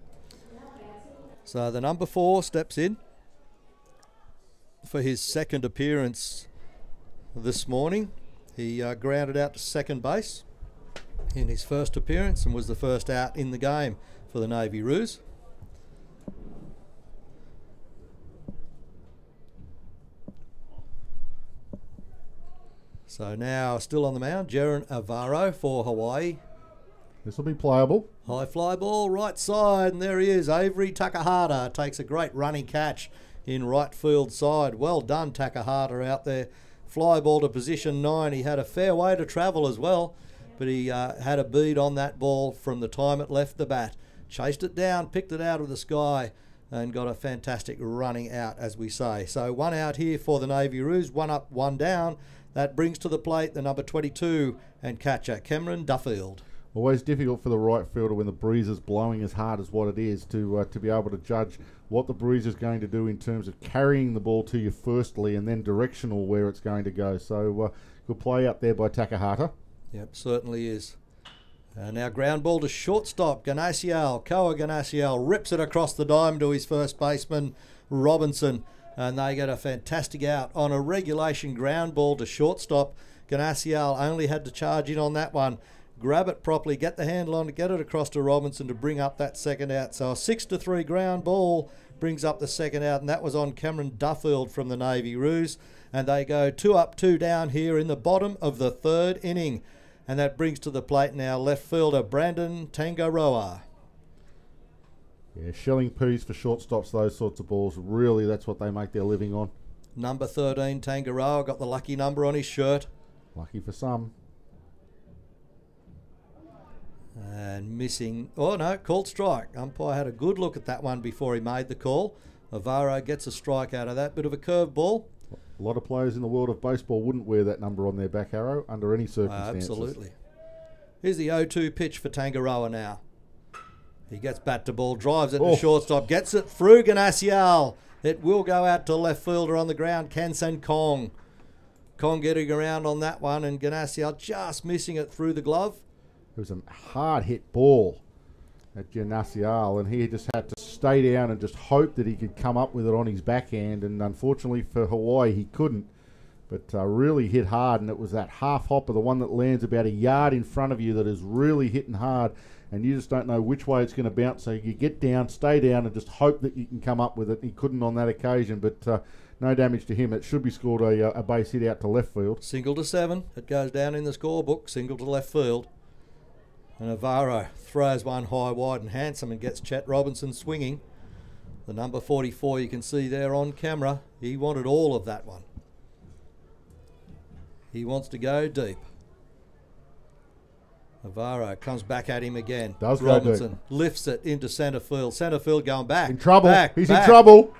So the number 4 steps in for his second appearance this morning. He grounded out to second base in his first appearance and was the first out in the game for the Navy Roos. So now still on the mound, Jaron Avaro for Hawaii. This will be playable. High fly ball, right side, and there he is. Avery Takahata takes a great running catch in right field side. Well done, Takahata out there. Fly ball to position 9. He had a fair way to travel as well, but he had a bead on that ball from the time it left the bat. Chased it down, picked it out of the sky, and got a fantastic running out, as we say. So 1 out here for the Navy Roos, 1 up, 1 down. That brings to the plate the number 22 and catcher, Cameron Duffield. Always difficult for the right fielder when the breeze is blowing as hard as what it is to be able to judge what the breeze is going to do in terms of carrying the ball to you firstly and then directional where it's going to go. So good play up there by Takahata. Yep, certainly is. Now ground ball to shortstop, Ganasiel. Koa Ganasiel rips it across the dime to his first baseman, Robinson. And they get a fantastic out on a regulation ground ball to shortstop. Ganasiel only had to charge in on that one. Grab it properly, get the handle on it, get it across to Robinson to bring up that second out. So a 6-3 ground ball brings up the second out, and that was on Cameron Duffield from the Navy Roos. And they go 2 up, 2 down here in the bottom of the third inning. And that brings to the plate now left fielder Brandon Tangaroa. Yeah, shelling peas for shortstops, those sorts of balls. Really, that's what they make their living on. Number 13, Tangaroa, got the lucky number on his shirt. Lucky for some. And missing, called strike. Umpire had a good look at that one before he made the call. Avaro gets a strike out of that. Bit of a curve ball. A lot of players in the world of baseball wouldn't wear that number on their back arrow under any circumstances. Absolutely. Here's the 0-2 pitch for Tangaroa now. He gets bat to ball, drives it to shortstop, gets it through Ganasiel. It will go out to left fielder on the ground, Kansan Kong. Kong getting around on that one, and Ganasiel just missing it through the glove. It was a hard hit ball at Ganasiel, and he just had to stay down and just hope that he could come up with it on his backhand, and unfortunately for Hawaii he couldn't. But really hit hard, and it was that half hopper, the one that lands about a yard in front of you, that is really hitting hard, and you just don't know which way it's going to bounce. So you get down, stay down, and just hope that you can come up with it. He couldn't on that occasion, but no damage to him. It should be scored a base hit out to left field. Single to 7. It goes down in the scorebook. Single to left field. And Avaro throws one high, wide and handsome and gets Chet Robinson swinging. The number 44 you can see there on camera. He wanted all of that one. He wants to go deep. Avaro comes back at him again. Does Robinson go deep. Lifts it into centre field. Centre field going back. In trouble. He's in trouble.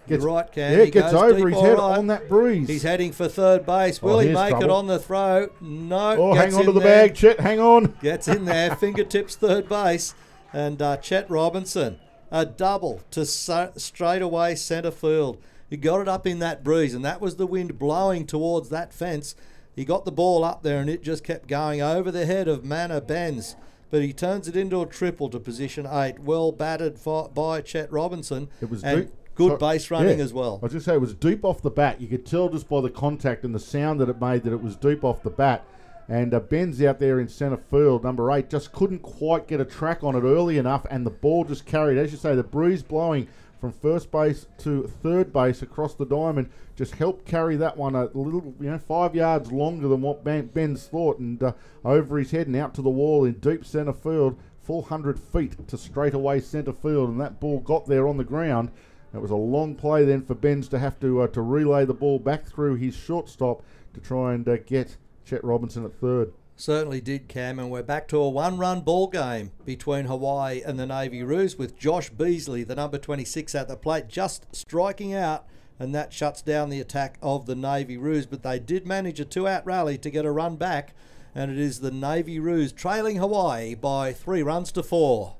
Gets right, Cam. Yeah, he gets goes over deep, his head right. on that breeze. He's heading for third base. Will he make it on the throw? No. Oh, hang on to the bag, Chet. Hang on. Gets in there. Fingertips third base. And Chet Robinson, a double to straight away centre field. He got it up in that breeze, and that was the wind blowing towards that fence. He got the ball up there, and it just kept going over the head of Mana Benz. But he turns it into a triple to position 8. Well batted by Chet Robinson. It was deep. Good base running as well. I was just saying it was deep off the bat. You could tell just by the contact and the sound that it made that it was deep off the bat. And Ben's out there in centre field, number 8, just couldn't quite get a track on it early enough, and the ball just carried. As you say, the breeze blowing from first base to third base across the diamond just helped carry that one a little, 5 yards longer than what Ben's thought, and over his head and out to the wall in deep centre field, 400 feet to straightaway centre field, and that ball got there on the ground. It was a long play then for Benz to have to relay the ball back through his shortstop to try and get Chet Robinson at third. Certainly did, Cam, and we're back to a one-run ball game between Hawaii and the Navy Roos, with Josh Beasley, the number 26, at the plate, just striking out, and that shuts down the attack of the Navy Roos. But they did manage a 2-out rally to get a run back, and it is the Navy Roos trailing Hawaii by 3 runs to 4.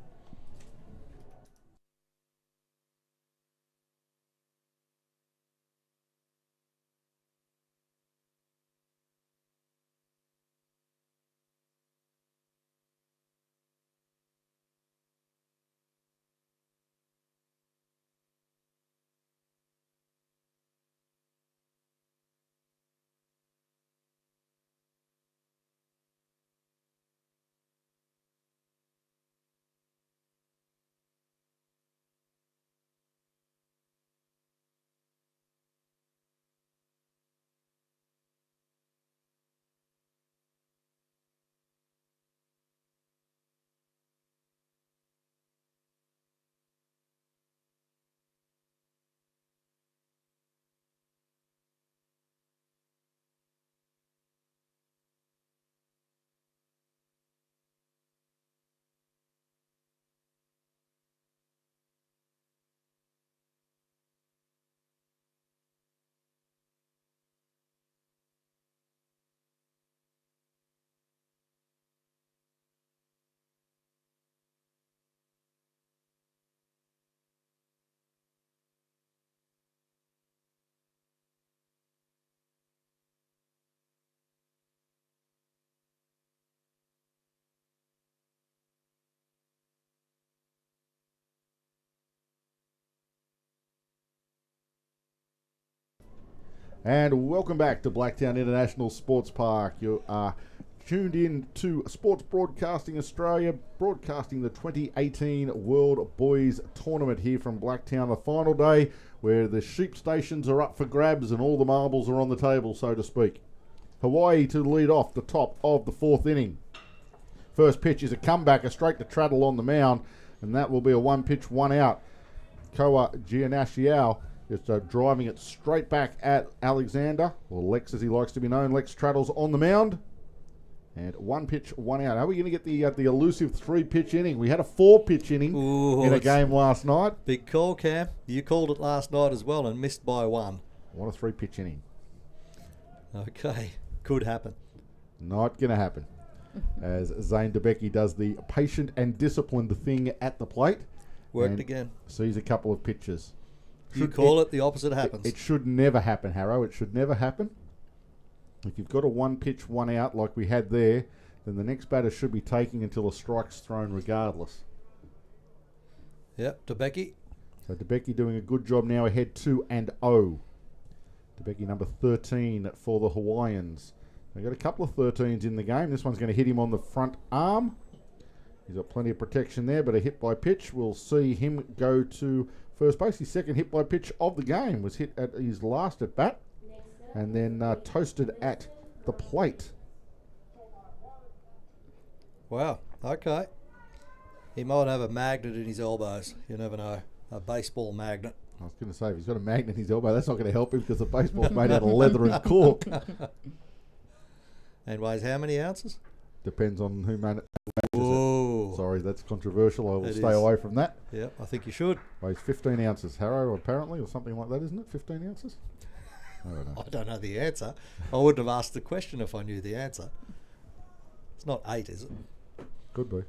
And welcome back to Blacktown International Sports Park. You are tuned in to Sports Broadcasting Australia, broadcasting the 2018 World Boys Tournament here from Blacktown, the final day where the sheep stations are up for grabs and all the marbles are on the table, so to speak. Hawaii to lead off the top of the 4th inning. First pitch is a comeback, a straight to Traddle on the mound, and that will be a 1-pitch, 1-out. Koa Gianasciao is driving it straight back at Alexander, or Lex as he likes to be known. Lex Traddles on the mound. And 1-pitch, 1-out. How are we going to get the elusive 3-pitch inning? We had a 4-pitch inning in a game last night. Big call, Cam. You called it last night as well and missed by 1. What a 3-pitch inning. Okay, could happen. Not going to happen. As Zane DeBecke does the patient and disciplined thing at the plate. Worked again. Sees a couple of pitches. You call it, the opposite happens. It should never happen, Harrow. It should never happen. If you've got a 1-pitch, 1-out like we had there, then the next batter should be taking until a strike's thrown regardless. Yep, DeBecke. So DeBecke doing a good job now, ahead 2-0. DeBecke number 13 for the Hawaiians. They've got a couple of 13s in the game. This one's going to hit him on the front arm. He's got plenty of protection there, but a hit by pitch will see him go to first base. His second hit by pitch of the game was hit at his last at bat and then toasted at the plate. Wow, okay. He might have a magnet in his elbows. You never know. A baseball magnet. I was going to say, if he's got a magnet in his elbow, that's not going to help him because the baseball's made out of leather and cork. And weighs how many ounces? Depends on who manages it. Whoa. Sorry, that's controversial. I will It stay is. away from that. Yep, I think you should. Weighs 15 ounces, Harrow, apparently, or something like that, isn't it? 15 ounces? I don't know. I don't know the answer. I wouldn't have asked the question if I knew the answer. It's not 8, is it? Could be.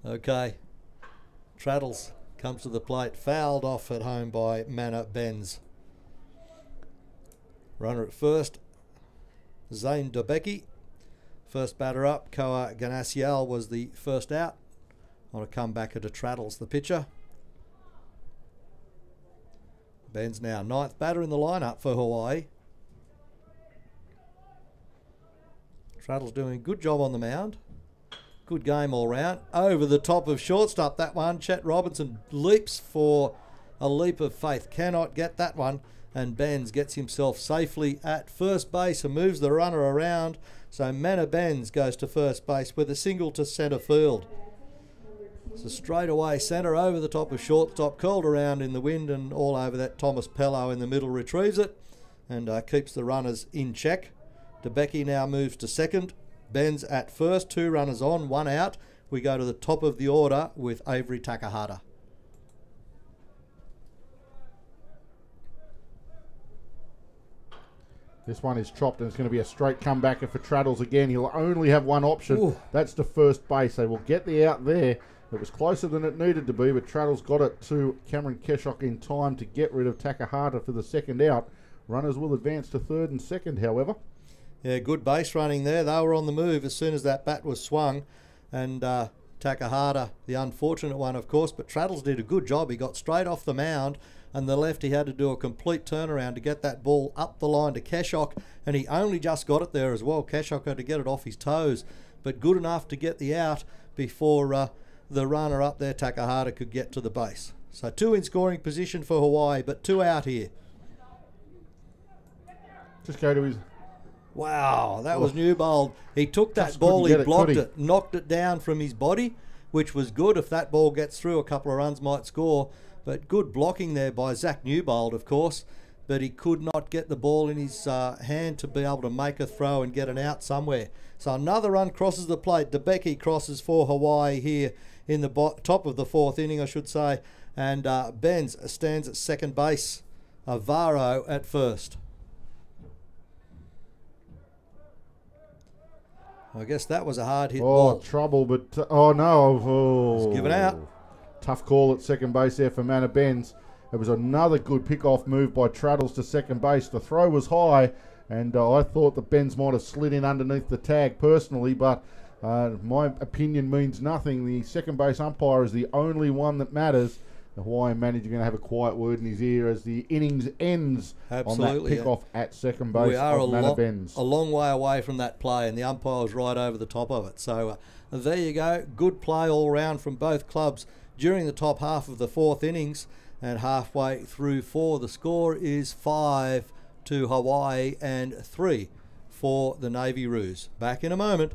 Okay. Traddles comes to the plate. Fouled off at home by Mana Benz. Runner at first, Zane DeBecke. First batter up, Koa Ganasial was the first out on a comebacker to Traddles, the pitcher. Ben's now 9th batter in the lineup for Hawaii. Traddles doing a good job on the mound. Good game all round. Over the top of shortstop, that one. Chet Robinson leaps for a leap of faith. Cannot get that one. And Benz gets himself safely at first base and moves the runner around. So Mana Benz goes to first base with a single to centre field. So straight away centre over the top of shortstop, curled around in the wind and all over that. Thomas Pello in the middle retrieves it. and keeps the runners in check. DeBecky now moves to second. Ben's at first, 2 runners on, 1 out. We go to the top of the order with Avery Takahata. This one is chopped, and it's going to be a straight comebacker for Traddles again. He'll only have one option. Ooh. That's the first base. They will get the out there. It was closer than it needed to be, but Traddles got it to Cameron Keshock in time to get rid of Takahata for the second out. Runners will advance to third and second, however. Yeah, good base running there. They were on the move as soon as that bat was swung. And Takahata, the unfortunate one, of course, but Traddles did a good job. He got straight off the mound, and the lefty had to do a complete turnaround to get that ball up the line to Keshock, and he only just got it there as well. Keshock had to get it off his toes, but good enough to get the out before the runner up there, Takahata, could get to the base. So 2 in scoring position for Hawaii, but 2 out here. Just go to his... Wow, that was Newbold. He took that Just ball, couldn't he get it, blocked could he? it, knocked it down from his body, which was good. If that ball gets through, a couple of runs might score. But good blocking there by Zach Newbold, of course. But he could not get the ball in his hand to be able to make a throw and get an out somewhere. So another run crosses the plate. DeBecky crosses for Hawaii here in the top of the 4th inning, I should say. And Benz stands at second base. Avaro at first. I guess that was a hard hit ball. Trouble, but... oh, no. Oh. He's given out. Tough call at second base there for Manna Benz. It was another good pick-off move by Traddles to second base. The throw was high, and I thought that Benz might have slid in underneath the tag personally, but my opinion means nothing. The second base umpire is the only one that matters. The Hawaiian manager going to have a quiet word in his ear as the innings ends. Absolutely, on that pick-off at second base we are of Manna Benz. a long way away from that play, and the umpire was right over the top of it. So there you go. Good play all round from both clubs during the top half of the 4th innings, and halfway through 4, the score is 5 to Hawaii and 3 for the Navy Roos. Back in a moment.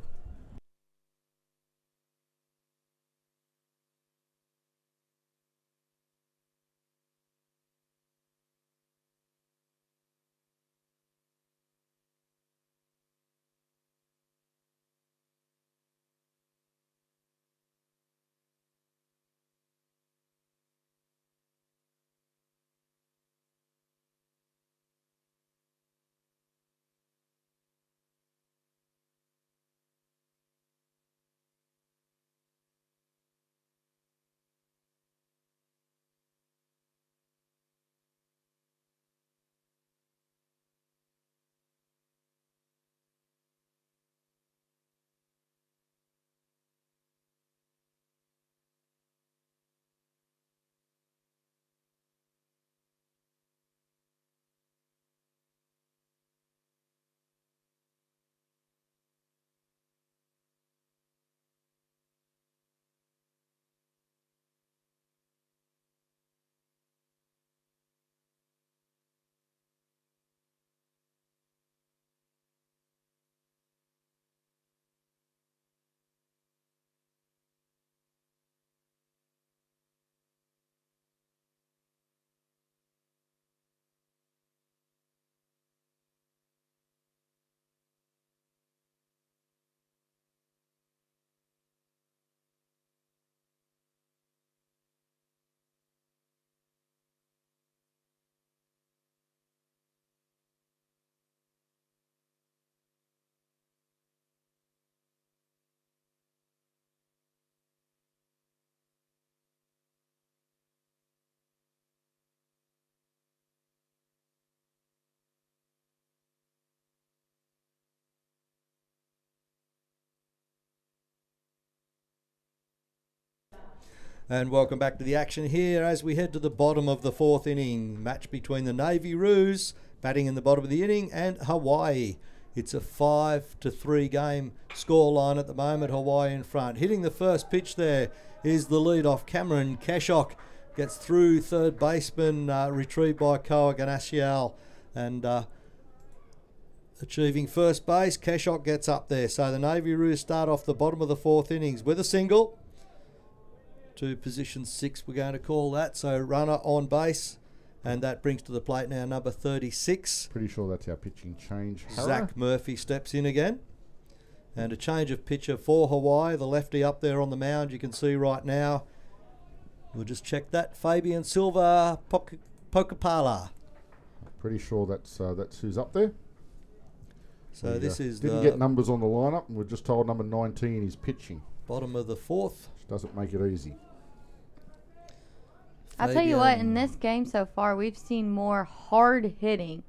And welcome back to the action here as we head to the bottom of the 4th inning. Match between the Navy Roos, batting in the bottom of the inning, and Hawaii. It's a 5-3 game scoreline at the moment. Hawaii in front. Hitting the first pitch there is the lead-off. Cameron Keshock gets through third baseman, retrieved by Koa Ganasial, and achieving first base. Keshock gets up there. So the Navy Roos start off the bottom of the 4th innings with a single to position 6, we're going to call that. So runner on base, And that brings to the plate now number 36. Pretty sure that's our pitching change. Zach Murphy steps in again. And a change of pitcher for Hawaii. The lefty up there on the mound, you can see right now. We'll just check that. Fabian Silva Pokopala. Pretty sure that's who's up there. So this is didn't get numbers on the lineup, and we're just told number 19 is pitching. Bottom of the fourth. Which doesn't make it easy. I'll tell you what, in this game so far, we've seen more hard hitting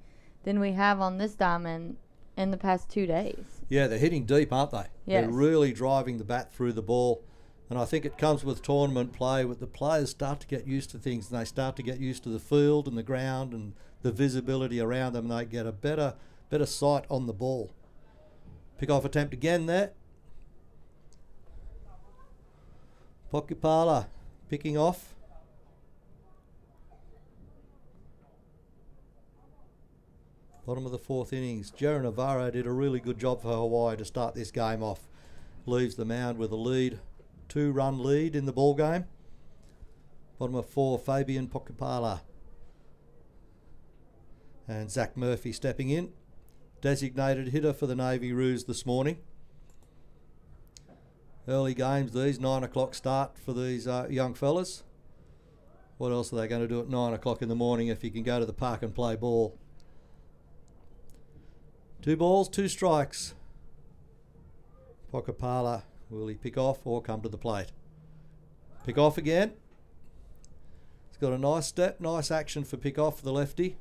than we have on this diamond in the past 2 days. Yeah, they're hitting deep, aren't they? Yes. They're really driving the bat through the ball. And I think it comes with tournament play, with the players start to get used to things, and they start to get used to the field and the ground and the visibility around them, and they get a better sight on the ball. Pick-off attempt again there. Pokopala picking off. Bottom of the fourth innings. Jaron Navarro did a really good job for Hawaii to start this game off. Leaves the mound with a lead, 2-run lead in the ball game. Bottom of 4, Fabian Pokopala. And Zach Murphy stepping in. Designated hitter for the Navy Roos this morning. Early games these, 9 o'clock start for these young fellas. What else are they going to do at 9 o'clock in the morning if you can go to the park and play ball? 2 balls, 2 strikes. Pokopala, will he pick off or come to the plate? Pick off again. He's got a nice step, nice action for pick off for the lefty.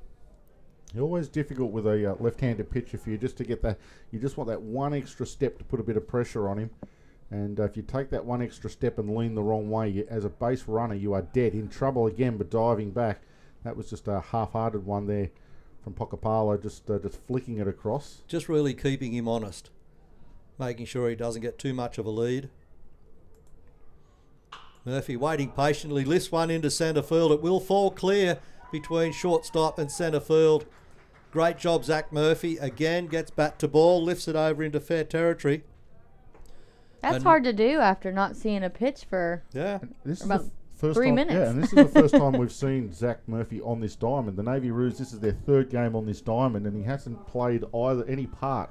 Always difficult with a left-handed pitcher for you just to get that. You just want that one extra step to put a bit of pressure on him. And if you take that one extra step and lean the wrong way, as a base runner, you are dead. In trouble again, but diving back. That was just a half-hearted one there from Pokopala, just flicking it across. Just really keeping him honest. Making sure he doesn't get too much of a lead. Murphy waiting patiently, lifts one into centre field. It will fall clear between shortstop and centre field. Great job, Zach Murphy. Again, gets bat to ball, lifts it over into fair territory. That's hard to do after not seeing a pitch for This is about the first 3 time, minutes. Yeah, and this is the first time we've seen Zach Murphy on this diamond. The Navy Roos, this is their 3rd game on this diamond, and he hasn't played any part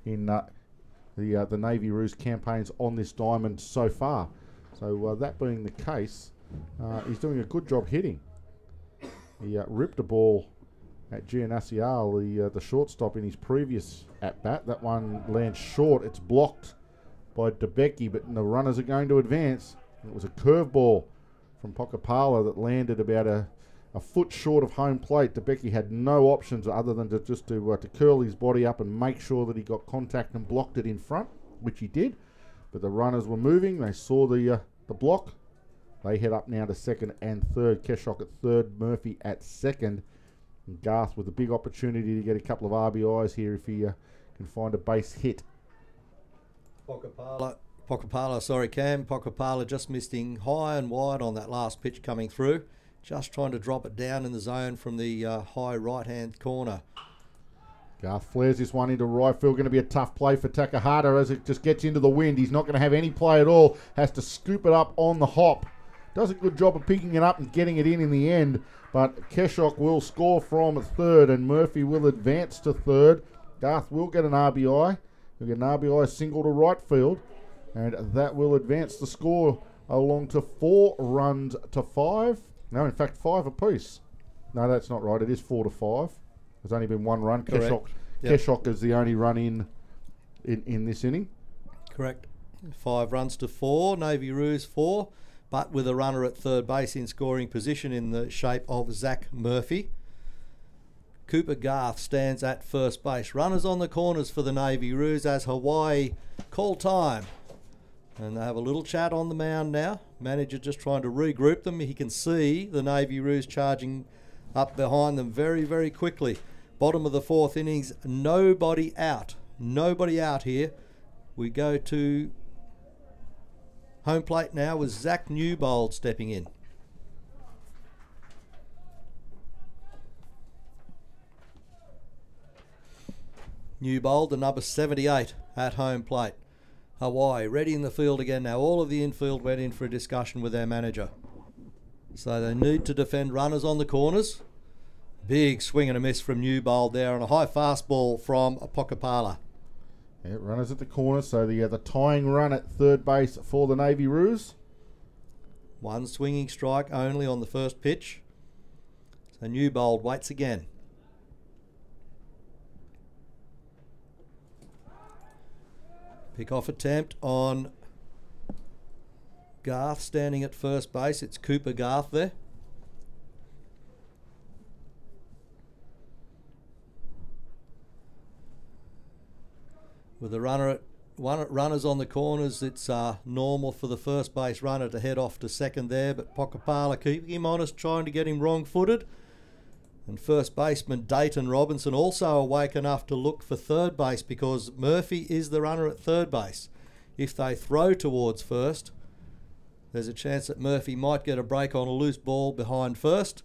in the Navy Roos campaigns on this diamond so far. So that being the case, he's doing a good job hitting. He ripped a ball at Giannacial, the shortstop, in his previous at-bat. That one lands short. It's blocked by DeBecke, but the runners are going to advance. It was a curveball from Pokopala that landed about a foot short of home plate. DeBecke had no options other than to curl his body up and make sure that he got contact and blocked it in front, which he did. But the runners were moving. They saw the block. They head up now to 2nd and 3rd. Keshok at 3rd, Murphy at 2nd. And Garth with a big opportunity to get a couple of RBIs here if he can find a base hit. Pokopala just missing high and wide on that last pitch coming through. Just trying to drop it down in the zone from the high right-hand corner. Garth flares this one into right field. Going to be a tough play for Takahata as it just gets into the wind. He's not going to have any play at all. Has to scoop it up on the hop. Does a good job of picking it up and getting it in the end. But Keshok will score from 3rd and Murphy will advance to 3rd. Garth will get an RBI. He'll get an RBI single to right field. And that will advance the score along to 4 runs to 5. No, in fact, 5 apiece. No, that's not right. It is 4 to 5. There's only been 1 run. Keshok is the only run in this inning. Correct. 5 runs to 4. Navy Roos 4, but with a runner at 3rd base in scoring position in the shape of Zach Murphy. Cooper Garth stands at first base. Runners on the corners for the Navy Roos as Hawaii call time. And they have a little chat on the mound now. Manager just trying to regroup them. He can see the Navy Roos charging up behind them very, very quickly. Bottom of the 4th innings, nobody out. Nobody out here. We go to home plate now with Zach Newbold stepping in. Newbold, the number 78 at home plate. Hawaii ready in the field again now. All of the infield went in for a discussion with their manager. So they need to defend runners on the corners. Big swing and a miss from Newbold there, and a high fastball from Pokopala. Yeah, runners at the corner, so the tying run at third base for the Navy Roos. One swinging strike only on the first pitch. So Newbold waits again. Pick-off attempt on Garth standing at first base. It's Cooper Garth there. With the runners on the corners, it's normal for the first base runner to head off to second there, but Pokopala keeping him honest, trying to get him wrong-footed. And first baseman Dayton Robinson also awake enough to look for third base, because Murphy is the runner at third base. If they throw towards first, there's a chance that Murphy might get a break on a loose ball behind first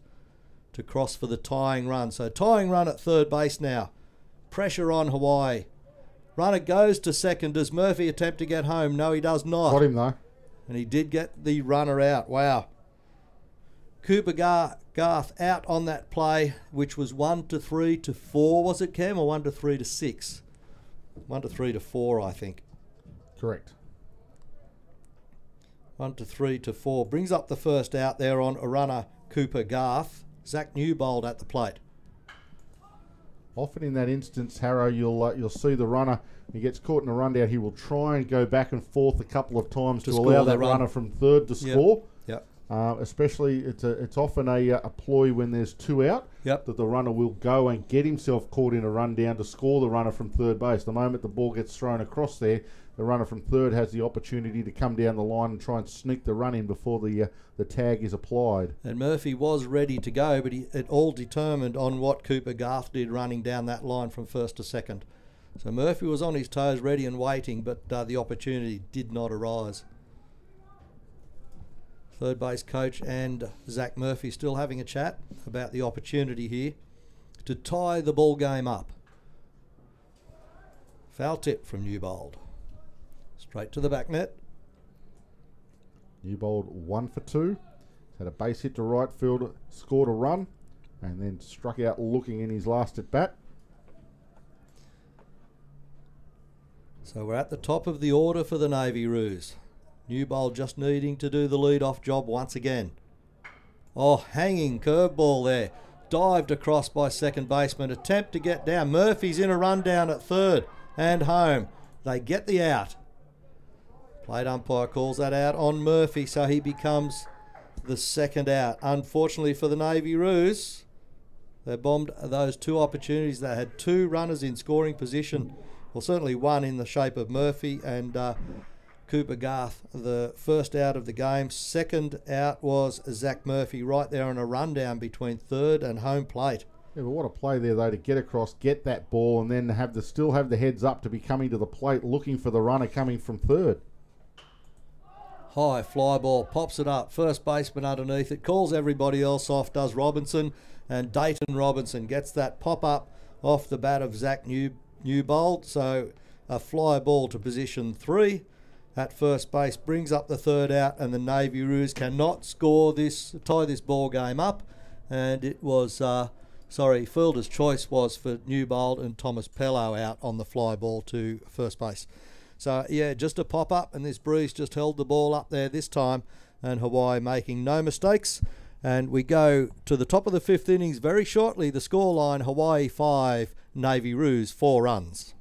to cross for the tying run. So tying run at third base now. Pressure on Hawaii. Runner goes to second. Does Murphy attempt to get home? No, he does not. Got him though. And he did get the runner out. Wow. Cooper Garth out on that play, which was 1-3 to 4, was it, Cam? Or 1-3 to 6? 1-3 to 4, I think. Correct. 1-3 to 4. Brings up the first out there on a runner, Cooper Garth. Zach Newbold at the plate. Often in that instance, Harrow, you'll see the runner, he gets caught in a rundown, he will try and go back and forth a couple of times to allow that runner from third to score. Yep. Especially, it's often a ploy when there's two out, Yep. that the runner will go and get himself caught in a rundown to score the runner from third base. The moment the ball gets thrown across there, the runner from third has the opportunity to come down the line and try and sneak the run in before the tag is applied. And Murphy was ready to go, but it all determined on what Cooper Garth did running down that line from first to second. So Murphy was on his toes, ready and waiting, but the opportunity did not arise. Third base coach and Zach Murphy still having a chat about the opportunity here to tie the ball game up. Foul tip from Newbold. Straight to the back net. Newbold 1 for 2. Had a base hit to right field, scored a run, and then struck out looking in his last at bat. So we're at the top of the order for the Navy Roos. Newbold just needing to do the lead-off job once again. Oh, hanging curveball there. Dived across by second baseman. Attempt to get down. Murphy's in a rundown at third and home. They get the out. Plate umpire calls that out on Murphy, so he becomes the second out. Unfortunately for the Navy Roos, they bombed those two opportunities. They had two runners in scoring position. Well, certainly one in the shape of Murphy and Cooper Garth, the first out of the game. Second out was Zach Murphy right there on a rundown between third and home plate. Yeah, but what a play there, though, to get across, get that ball, and then still have the heads up to be coming to the plate, looking for the runner coming from third. High fly ball, pops it up. First baseman underneath it, calls everybody else off, does Robinson, and Dayton Robinson gets that pop up off the bat of Zach Newbold. So a fly ball to position 3 at first base brings up the third out, and the Navy Roos cannot tie this ball game up. And it was, fielder's choice was for Newbold and Thomas Pello out on the fly ball to first base. So, yeah, just a pop-up, and this breeze just held the ball up there this time, and Hawaii making no mistakes. And we go to the top of the 5th innings very shortly. The scoreline, Hawaii 5, Navy Roos 4 runs.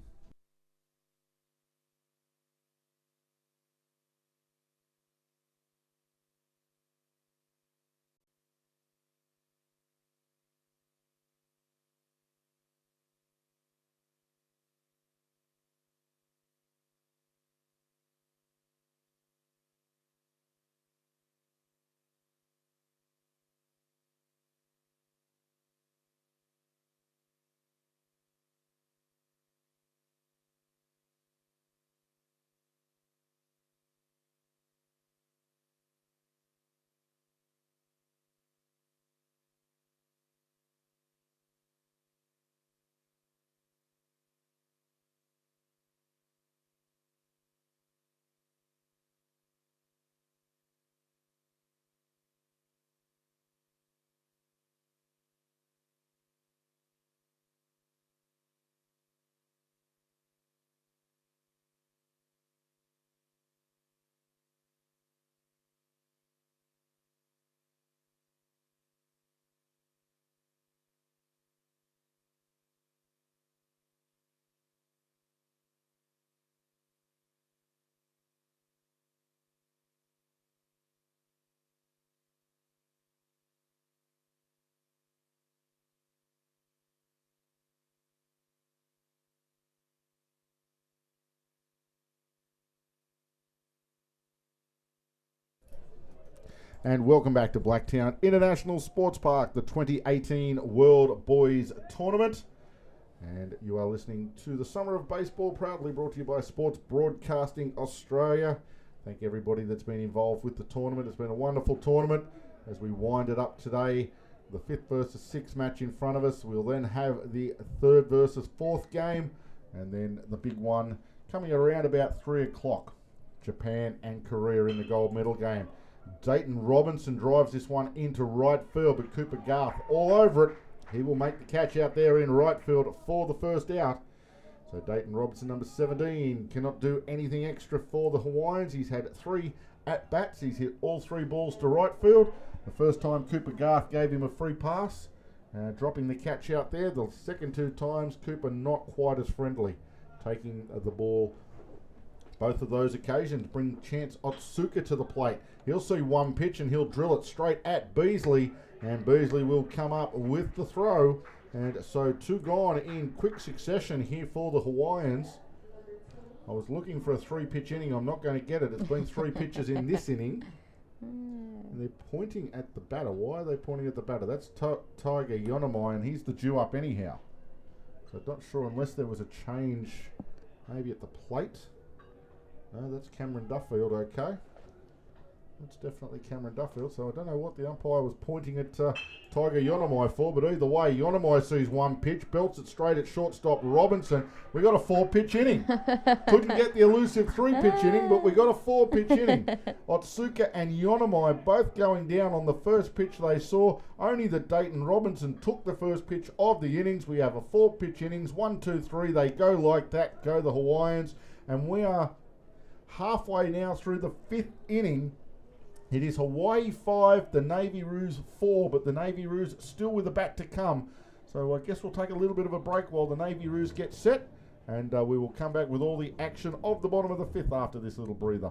And welcome back to Blacktown International Sports Park, the 2018 World Boys Tournament. And you are listening to the Summer of Baseball, proudly brought to you by Sports Broadcasting Australia. Thank everybody that's been involved with the tournament. It's been a wonderful tournament as we wind it up today. The 5th versus 6th match in front of us. We'll then have the 3rd versus 4th game, and then the big one coming around about 3 o'clock. Japan and Korea in the gold medal game. Dayton Robinson drives this one into right field, but Cooper Garth all over it. He will make the catch out there in right field for the first out. So Dayton Robinson, number 17, cannot do anything extra for the Hawaiians. He's had 3 at-bats. He's hit all 3 balls to right field. The first time Cooper Garth gave him a free pass, dropping the catch out there. The second 2 times, Cooper not quite as friendly, taking the ball. Both of those occasions bring Chance Otsuka to the plate. He'll see one pitch and he'll drill it straight at Beasley, and Beasley will come up with the throw. And so 2 gone in quick succession here for the Hawaiians. I was looking for a 3-pitch inning. I'm not going to get it. It's been 3 pitches in this inning. And they're pointing at the batter. Why are they pointing at the batter? That's Tiger Yonemai, and he's the due up anyhow. So I'm not sure unless there was a change maybe at the plate. No, that's Cameron Duffield, okay. That's definitely Cameron Duffield, so I don't know what the umpire was pointing at Tiger Yonemai for, but either way, Yonemai sees one pitch, belts it straight at shortstop Robinson. We got a 4-pitch inning. Couldn't get the elusive 3-pitch inning, but we got a 4-pitch inning. Otsuka and Yonemai both going down on the first pitch they saw. Only the Dayton Robinson took the first pitch of the innings. We have a 4-pitch innings, 1, 2, 3. They go like that, go the Hawaiians, and we are halfway now through the 5th inning. It is Hawaii 5, the Navy Roos 4, but the Navy Roos still with a bat to come. So I guess we'll take a little bit of a break while the Navy Roos get set, and we will come back with all the action of the bottom of the 5th after this little breather.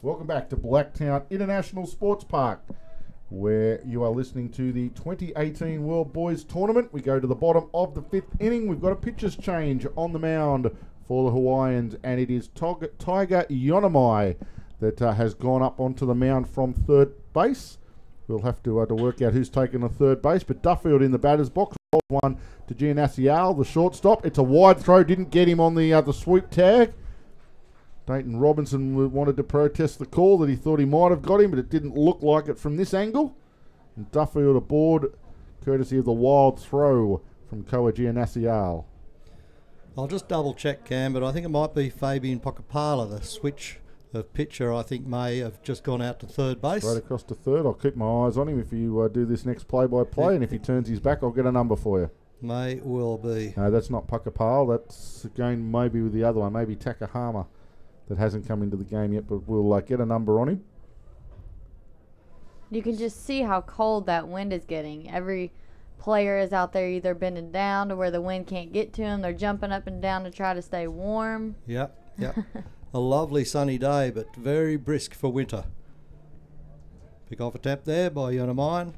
Welcome back to Blacktown International Sports Park, where you are listening to the 2018 World Boys Tournament. We go to the bottom of the 5th inning. We've got a pitcher's change on the mound for the Hawaiians, and it is Tiger Yonemai that has gone up onto the mound from 3rd base. We'll have to work out who's taken the 3rd base, but Duffield in the batter's box. Rolls one to Giannacial, the shortstop. It's a wide throw, didn't get him on the sweep tag. Dayton Robinson wanted to protest the call that he thought he might have got him, but it didn't look like it from this angle. And Duffield aboard, courtesy of the wild throw from Koa Giannacial. I'll just double check, Cam, but I think it might be Fabian Pokopala, the switch of pitcher. I think may have just gone out to 3rd base. Right across to 3rd. I'll keep my eyes on him if you do this next play-by-play, and if he turns his back, I'll get a number for you. May well be. No, that's not Pokopala. That's again maybe with the other one, maybe Takahama. That hasn't come into the game yet, but we'll get a number on him. You can just see how cold that wind is getting. Every player is out there either bending down to where the wind can't get to them. They're jumping up and down to try to stay warm. Yep. A lovely sunny day, but very brisk for winter. Pick off attempt there by Yonamine.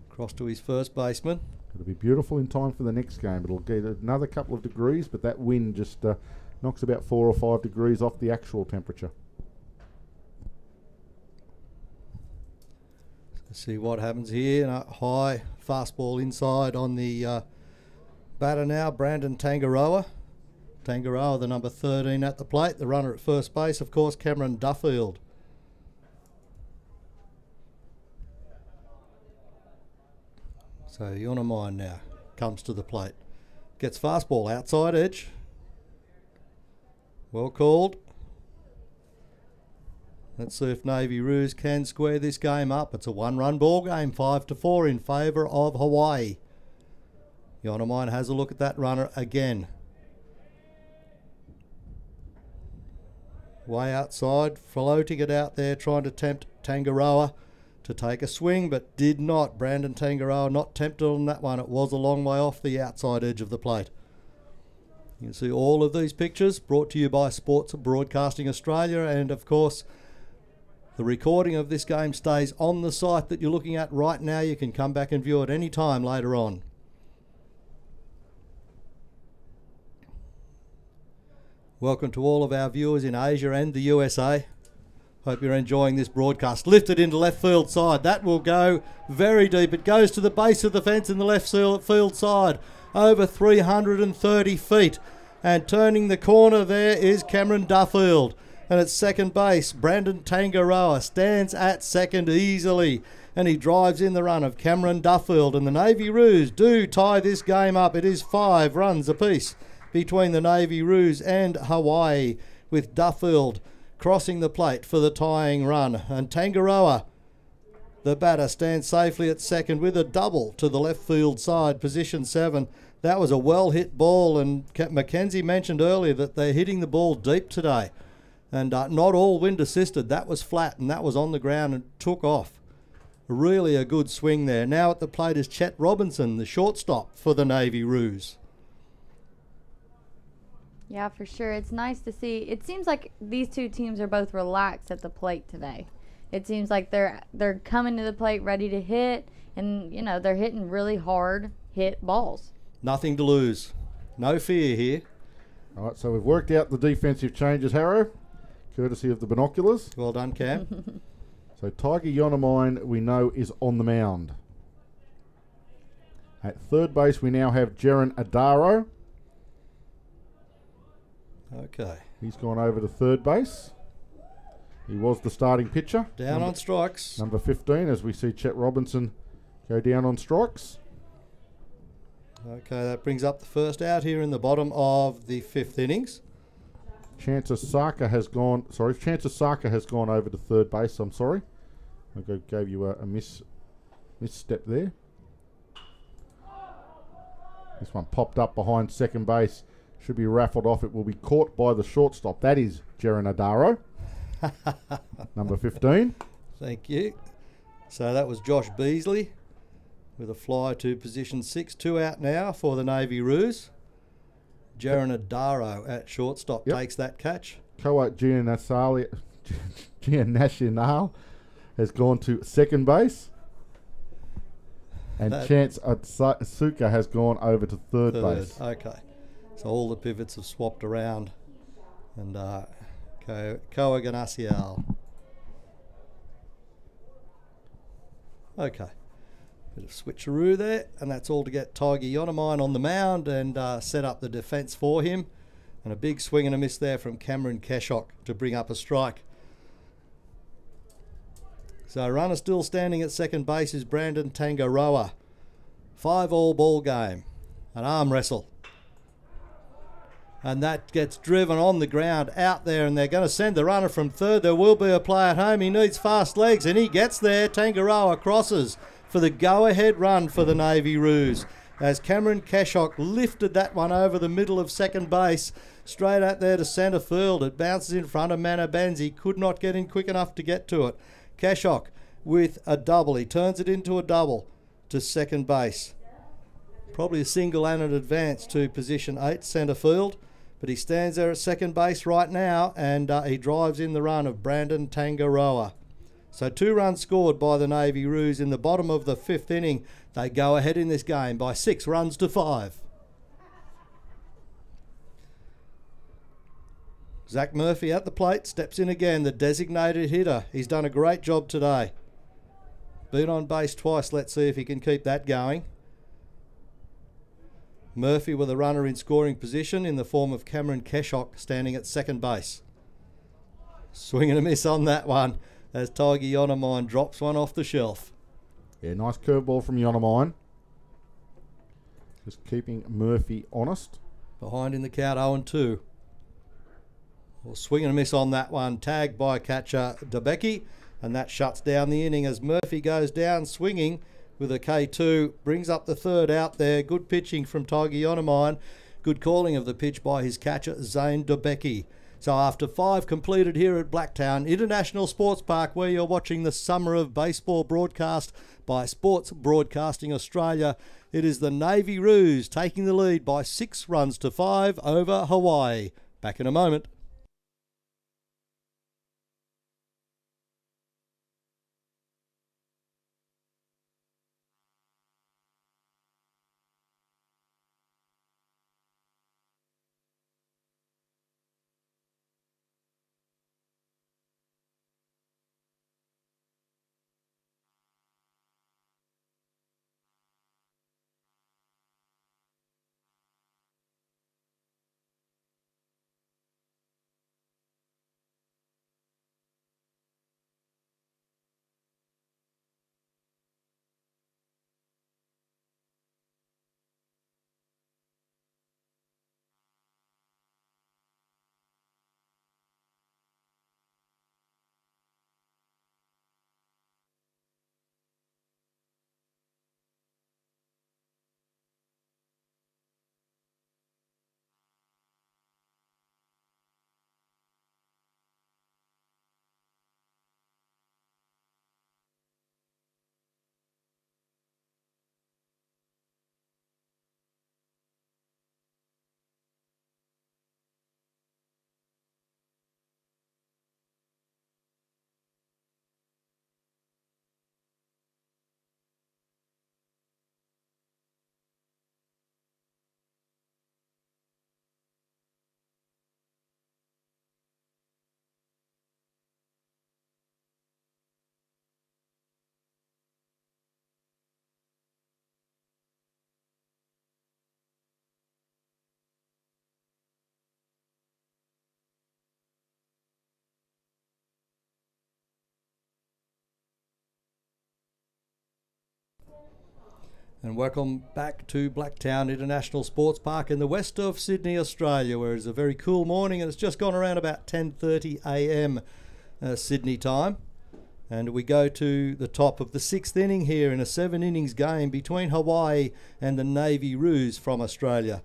Cross to his first baseman. It'll be beautiful in time for the next game. It'll get another couple of degrees, but that wind just knocks about 4 or 5 degrees off the actual temperature. Let's see what happens here. A high fastball inside on the batter now, Brandon Tangaroa. Tangaroa, the number 13 at the plate. The runner at first base, of course, Cameron Duffield. So Yonamine now comes to the plate. Gets fastball outside edge. Well called. Let's see if Navy Roos can square this game up. It's a one-run ball game, 5-4 in favour of Hawaii. Yonamine has a look at that runner again. Way outside, floating it out there, trying to tempt Tangaroa to take a swing, but did not. Brandon Tangaroa not tempted on that one. It was a long way off the outside edge of the plate. You can see all of these pictures brought to you by Sports Broadcasting Australia, and of course the recording of this game stays on the site that you're looking at right now. You can come back and view it any time later on. Welcome to all of our viewers in Asia and the USA. Hope you're enjoying this broadcast. Lifted into left field side. That will go very deep. It goes to the base of the fence in the left field side. Over 330 feet. And turning the corner there is Cameron Duffield. And at second base, Brandon Tangaroa stands at second easily. And he drives in the run of Cameron Duffield. And the Navy Roos do tie this game up. It is 5 runs apiece between the Navy Roos and Hawaii, with Duffield crossing the plate for the tying run. And Tangaroa, the batter, stands safely at second with a double to the left field side, position 7. That was a well-hit ball, and Mackenzie mentioned earlier that they're hitting the ball deep today. And not all wind assisted. That was flat, and that was on the ground and took off. Really a good swing there. Now at the plate is Chet Robinson, the shortstop for the Navy Roos. Yeah, for sure. It's nice to see. It seems like these two teams are both relaxed at the plate today. It seems like they're coming to the plate ready to hit, and you know they're hitting really hard hit balls. Nothing to lose. No fear here. All right, so we've worked out the defensive changes, Harrow, courtesy of the binoculars. Well done, Cam. So Tiger Yonamine, we know, is on the mound. At third base, we now have Jeren Adaro. Okay. He's gone over to third base. He was the starting pitcher. Down on strikes. Number 15, as we see Chet Robinson go down on strikes. Okay, that brings up the first out here in the bottom of the 5th innings. Chance Osaka has gone over to third base. I'm sorry. I gave you a misstep there. This one popped up behind second base. Should be raffled off. It will be caught by the shortstop. That is Jeren Adaro, number 15. Thank you. So that was Josh Beasley with a fly to position 6. 2 out now for the Navy Roos. Jeren Adaro at shortstop takes that catch. Koa Giannational has gone to second base. And Chance Asuka has gone over to third base. Okay. So all the pivots have swapped around. And Koa Ganasial. Okay. Bit of switcheroo there. And that's all to get Tiger Yonamine on the mound and set up the defence for him. And a big swing and a miss there from Cameron Keshok to bring up a strike. So runner still standing at second base is Brandon Tangaroa. 5-all ball game. An arm wrestle. And that gets driven on the ground out there, and they're going to send the runner from third. There will be a play at home. He needs fast legs, and he gets there. Tangaroa crosses for the go-ahead run for the Navy Roos, as Cameron Keshok lifted that one over the middle of second base, straight out there to centre field. It bounces in front of Manabenz. He could not get in quick enough to get to it. Keshok with a double. He turns it into a double to second base. Probably a single and an advance to position 8, centre field. But he stands there at second base right now, and he drives in the run of Brandon Tangaroa. So 2 runs scored by the Navy Roos in the bottom of the 5th inning. They go ahead in this game by 6 runs to 5. Zach Murphy at the plate, steps in again, the designated hitter. He's done a great job today. Been on base twice, let's see if he can keep that going. Murphy with a runner in scoring position in the form of Cameron Keshock standing at second base. Swing and a miss on that one as Tiger Yonomine drops one off the shelf. Yeah, nice curveball from Yonomine. Just keeping Murphy honest. Behind in the count 0-2. Well, swing and a miss on that one. Tagged by catcher DeBecke. And that shuts down the inning as Murphy goes down swinging with a K2. Brings up the 3rd out there. Good pitching from Tiger Yonomine. Good calling of the pitch by his catcher Zane DeBecke. So after 5 completed here at Blacktown International Sports Park, where you're watching the Summer of Baseball broadcast by Sports Broadcasting Australia, it is the Navy Roos taking the lead by 6 runs to 5 over Hawaii. Back in a moment. And welcome back to Blacktown International Sports Park in the west of Sydney, Australia, where it's a very cool morning and it's just gone around about 10:30 a.m. Sydney time. And we go to the top of the 6th inning here in a 7 innings game between Hawaii and the Navy Roos from Australia.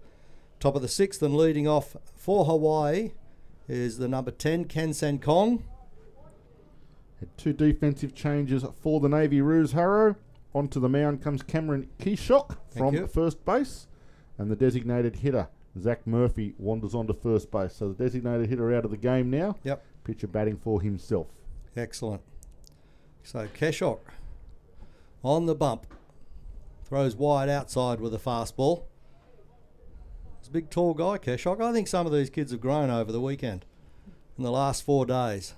Top of the 6th and leading off for Hawaii is the number 10, Ken Sankong. Had 2 defensive changes for the Navy Roos, Harrow. Onto the mound comes Cameron Keshock from first base. And the designated hitter, Zach Murphy, wanders onto first base. So the designated hitter out of the game now. Yep. Pitcher batting for himself. Excellent. So Keshock on the bump. Throws wide outside with a fastball. He's a big tall guy, Keshock. I think some of these kids have grown over the weekend in the last 4 days.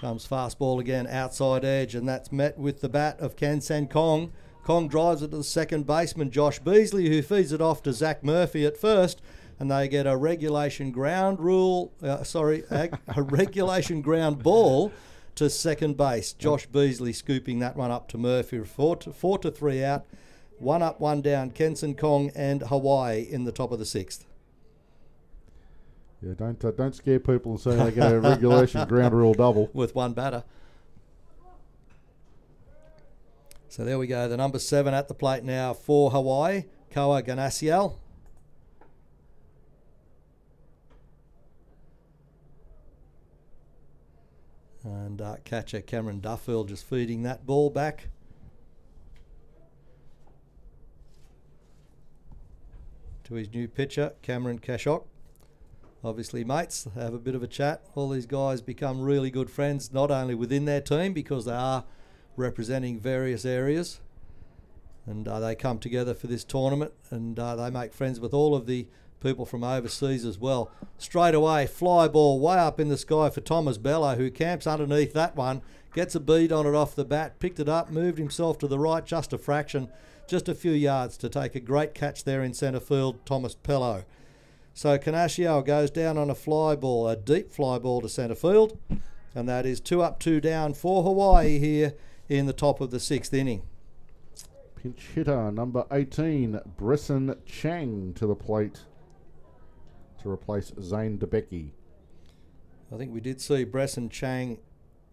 Comes fastball again, outside edge, and that's met with the bat of Ken Sankong. Kong drives it to the second baseman, Josh Beasley, who feeds it off to Zach Murphy at first, and they get a regulation ground a regulation ground ball to second base. Josh Beasley scooping that one up to Murphy. 4-3 out, 1 up, 1 down. Ken Sankong and Hawaii in the top of the 6th. Yeah, don't scare people and say they get a regulation ground rule double. With 1 batter. So there we go. The number 7 at the plate now for Hawaii, Koa Ganasiel. And catcher Cameron Duffield just feeding that ball back. to his new pitcher, Cameron Cashok. Obviously mates, have a bit of a chat. All these guys become really good friends, not only within their team because they are representing various areas, and they come together for this tournament, and they make friends with all of the people from overseas as well. Straight away, fly ball way up in the sky for Thomas Bello, who camps underneath that one, gets a bead on it off the bat, picked it up, moved himself to the right just a fraction, just a few yards to take a great catch there in centre field, Thomas Bello. So Canascio goes down on a fly ball, a deep fly ball to centre field, and that is 2 up, 2 down for Hawaii here in the top of the 6th inning. Pinch hitter number 18, Bresson Chang, to the plate to replace Zane DeBecke. I think we did see Bresson Chang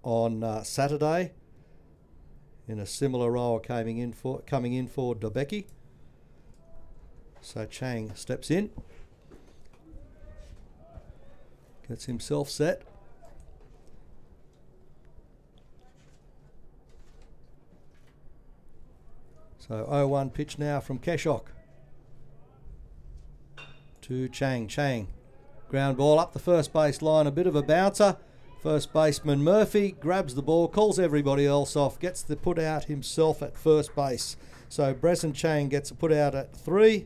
on Saturday in a similar role coming in for DeBecke. So Chang steps in, gets himself set. So 0-1 pitch now from Cashok to Chang. Chang, ground ball up the first base line, a bit of a bouncer. First baseman Murphy grabs the ball, calls everybody else off, gets the put out himself at first base. So Bresson Chang gets a put out at 3,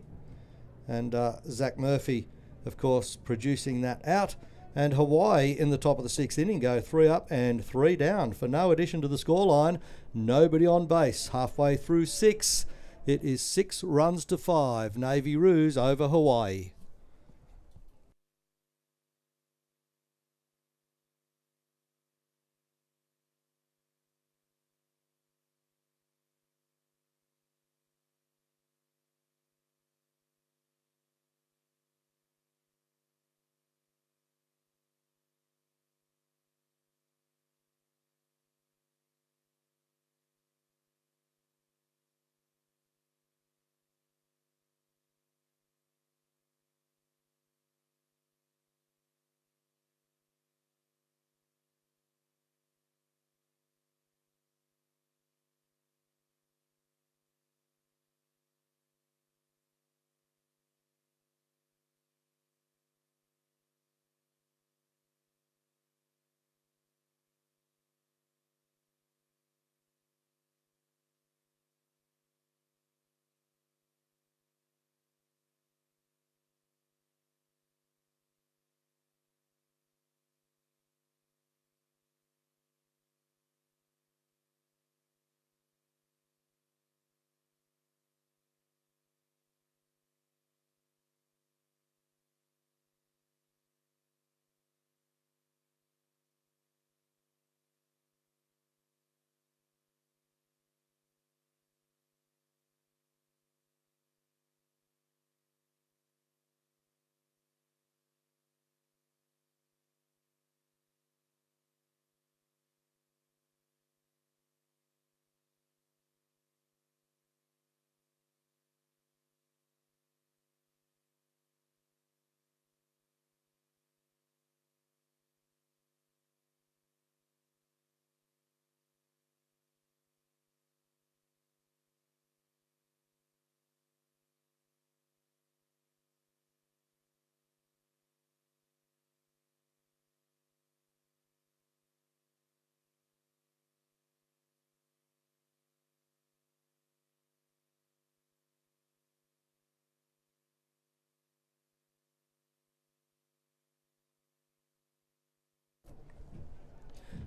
and Zach Murphy, of course, producing that out. And Hawaii in the top of the 6th inning go 3 up and 3 down for no addition to the scoreline. Nobody on base. Halfway through 6, it is 6 runs to 5. Navy Roos over Hawaii.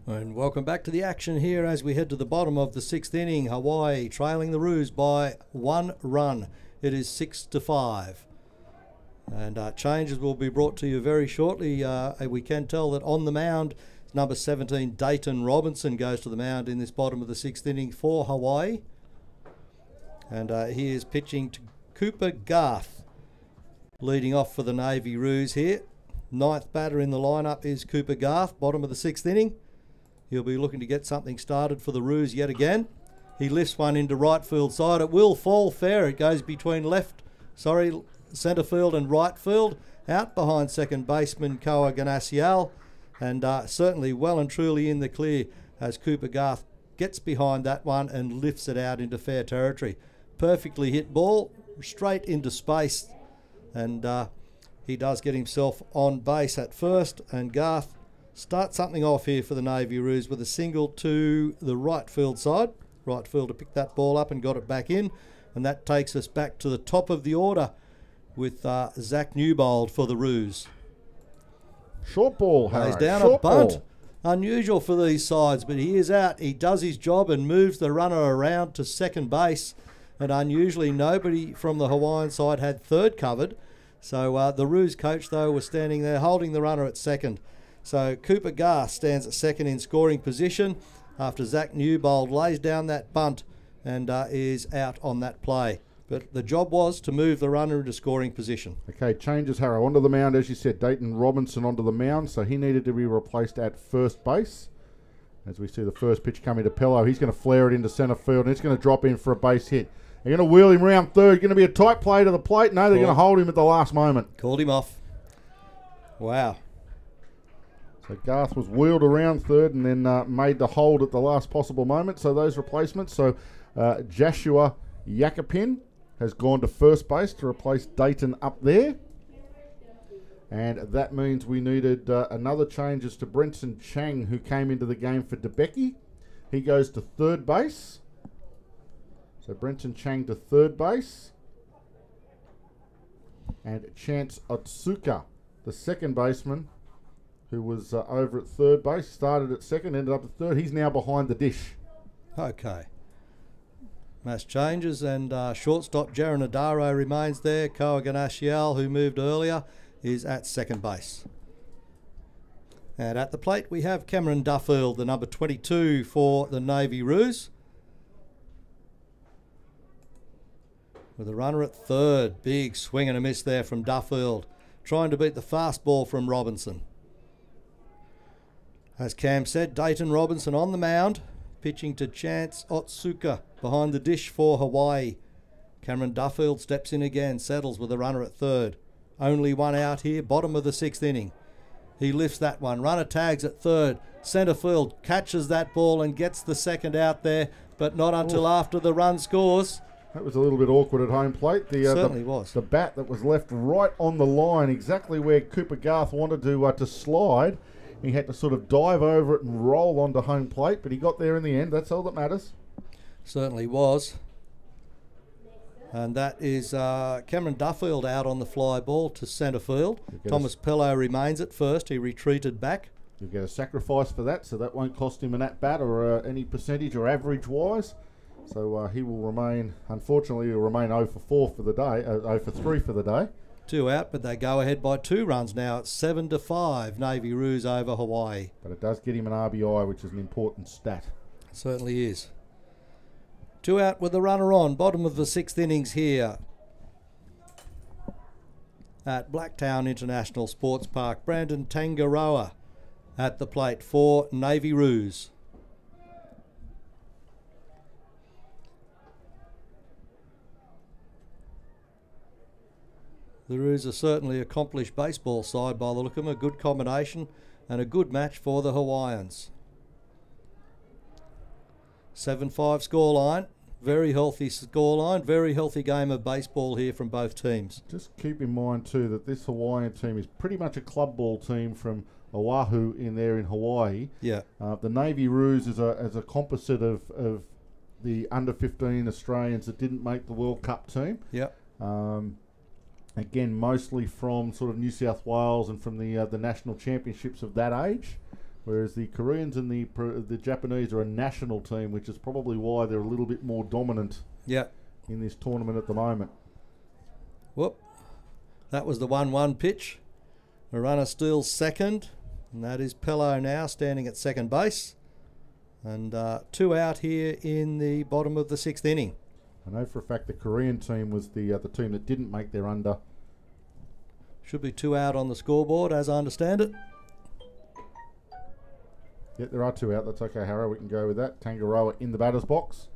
And welcome back to the action here as we head to the bottom of the 6th inning. Hawaii trailing the Roos by 1 run. It is 6-5. And changes will be brought to you very shortly. We can tell that on the mound, number 17, Dayton Robinson, goes to the mound in this bottom of the 6th inning for Hawaii. And he is pitching to Cooper Garth, leading off for the Navy Roos here. 9th batter in the lineup is Cooper Garth, bottom of the 6th inning. He'll be looking to get something started for the Roos yet again. He lifts one into right field side. It will fall fair. It goes between centre field and right field, out behind second baseman Koa Ganasial, and certainly well and truly in the clear as Cooper Garth gets behind that one and lifts it out into fair territory. Perfectly hit ball, straight into space. and he does get himself on base at first, and Garth starts something off here for the Navy Roos with a single to the right field side. Right fielder picked that ball up and got it back in, and that takes us back to the top of the order with Zach Newbold for the Roos. Short ball, Harrow. He's down Short a bunt. ball. Unusual for these sides, but he is out. He does his job and moves the runner around to second base, and unusually nobody from the Hawaiian side had third covered. So the Roos coach, though, was standing there holding the runner at second. So Cooper Garth stands at second in scoring position after Zach Newbold lays down that bunt and is out on that play. But the job was to move the runner into scoring position. Okay, changes Harrow onto the mound, as you said. Dayton Robinson onto the mound, so he needed to be replaced at first base. As we see the first pitch coming to Pello, he's going to flare it into centre field, and it's going to drop in for a base hit. They're going to wheel him round third. Going to be a tight play to the plate. No, they're going to hold him at the last moment. Called him off. Wow. So Garth was wheeled around third and then made the hold at the last possible moment. So those replacements. So Joshua Yakapin has gone to first base to replace Dayton up there. And that means we needed another changes to Brenton Chang, who came into the game for DeBecky. He goes to third base. So Brenton Chang to third base. And Chance Otsuka, the second baseman, who was over at third base, started at second, ended up at third. He's now behind the dish. Okay. Mass changes, and shortstop Jaron Adaro remains there. Koa Ganashiel, who moved earlier, is at second base. And at the plate we have Cameron Duffield, the number 22 for the Navy Roos, with a runner at third. Big swing and a miss there from Duffield, trying to beat the fastball from Robinson. As Cam said, Dayton Robinson on the mound, pitching to Chance Otsuka behind the dish for Hawaii. Cameron Duffield steps in again, settles with a runner at third. Only one out here, bottom of the sixth inning. He lifts that one, runner tags at third. Centre field catches that ball and gets the second out there, but not until after the run scores. That was a little bit awkward at home plate. Certainly was. The bat that was left right on the line, exactly where Cooper Garth wanted to slide. He had to sort of dive over it and roll onto home plate, but he got there in the end. That's all that matters. Certainly was. And that is Cameron Duffield out on the fly ball to centre field. Thomas Pello remains at first. He retreated back. You'll get a sacrifice for that, so that won't cost him an at-bat or any percentage or average-wise. So he will remain, unfortunately, he'll remain 0 for 4 for the day, 0 for 3 for the day. 2 out, but they go ahead by 2 runs now. It's 7-5, Navy Roos over Hawaii. But it does get him an RBI, which is an important stat. It certainly is. 2 out with the runner on, bottom of the 6th innings here at Blacktown International Sports Park. Brandon Tangaroa at the plate for Navy Roos. The Roos are certainly accomplished baseball side by the look of them. A good combination and a good match for the Hawaiians. 7-5 scoreline. Very healthy scoreline. Very healthy game of baseball here from both teams. Just keep in mind too that this Hawaiian team is pretty much a club ball team from Oahu in there in Hawaii. Yeah. The Navy Roos is a composite of the under-15 Australians that didn't make the World Cup team. Yeah. Again, mostly from sort of New South Wales and from the national championships of that age, whereas the Koreans and the Japanese are a national team, which is probably why they're a little bit more dominant in this tournament at the moment. Whoop. That was the 1-1 pitch. The runner steals second, and that is Pello now standing at second base. And 2 out here in the bottom of the 6th inning. I know for a fact the Korean team was the team that didn't make their under. Should be 2 out on the scoreboard, as I understand it. Yeah, there are 2 out. That's okay, Harrow. We can go with that. Tangaroa in the batter's box.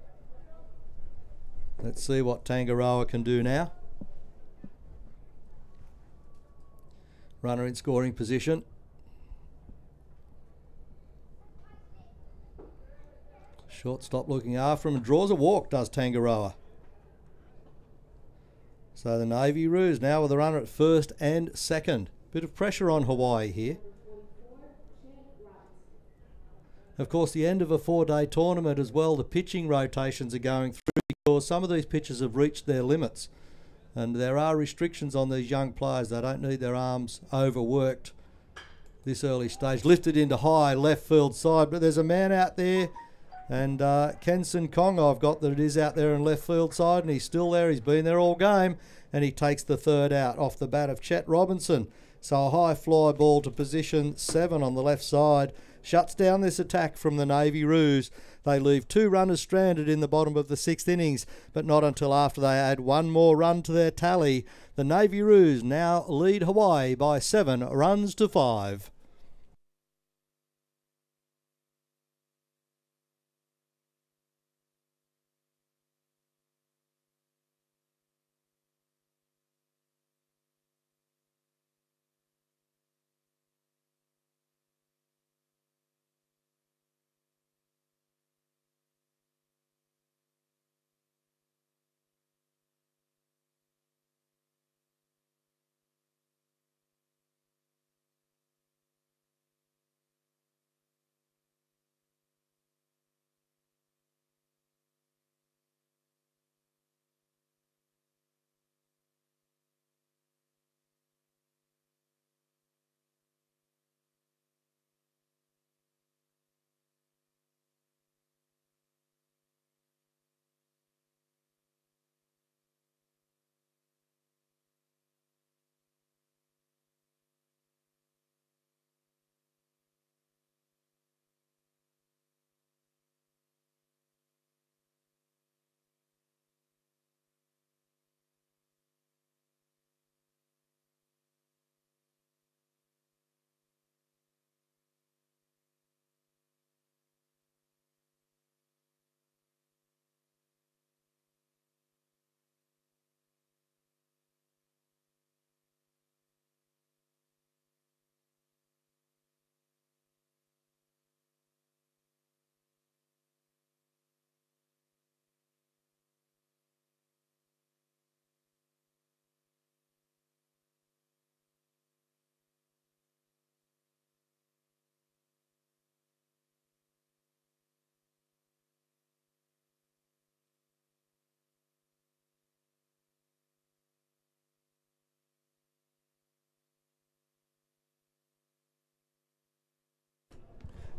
Let's see what Tangaroa can do now. Runner in scoring position. Shortstop looking after him and draws a walk, does Tangaroa. So the Navy Roos now with a runner at first and second. Bit of pressure on Hawaii here. Of course, the end of a 4-day tournament as well, the pitching rotations are going through because some of these pitchers have reached their limits. And there are restrictions on these young players. They don't need their arms overworked this early stage. Lifted into high left field side, but there's a man out there. And Kenson Kong, I've got that it is out there in left field side, and he's still there. He's been there all game, and he takes the third out off the bat of Chet Robinson. So a high fly ball to position 7 on the left side. Shuts down this attack from the Navy Roos. They leave 2 runners stranded in the bottom of the 6th innings, but not until after they add 1 more run to their tally. The Navy Roos now lead Hawaii by 7 runs to 5.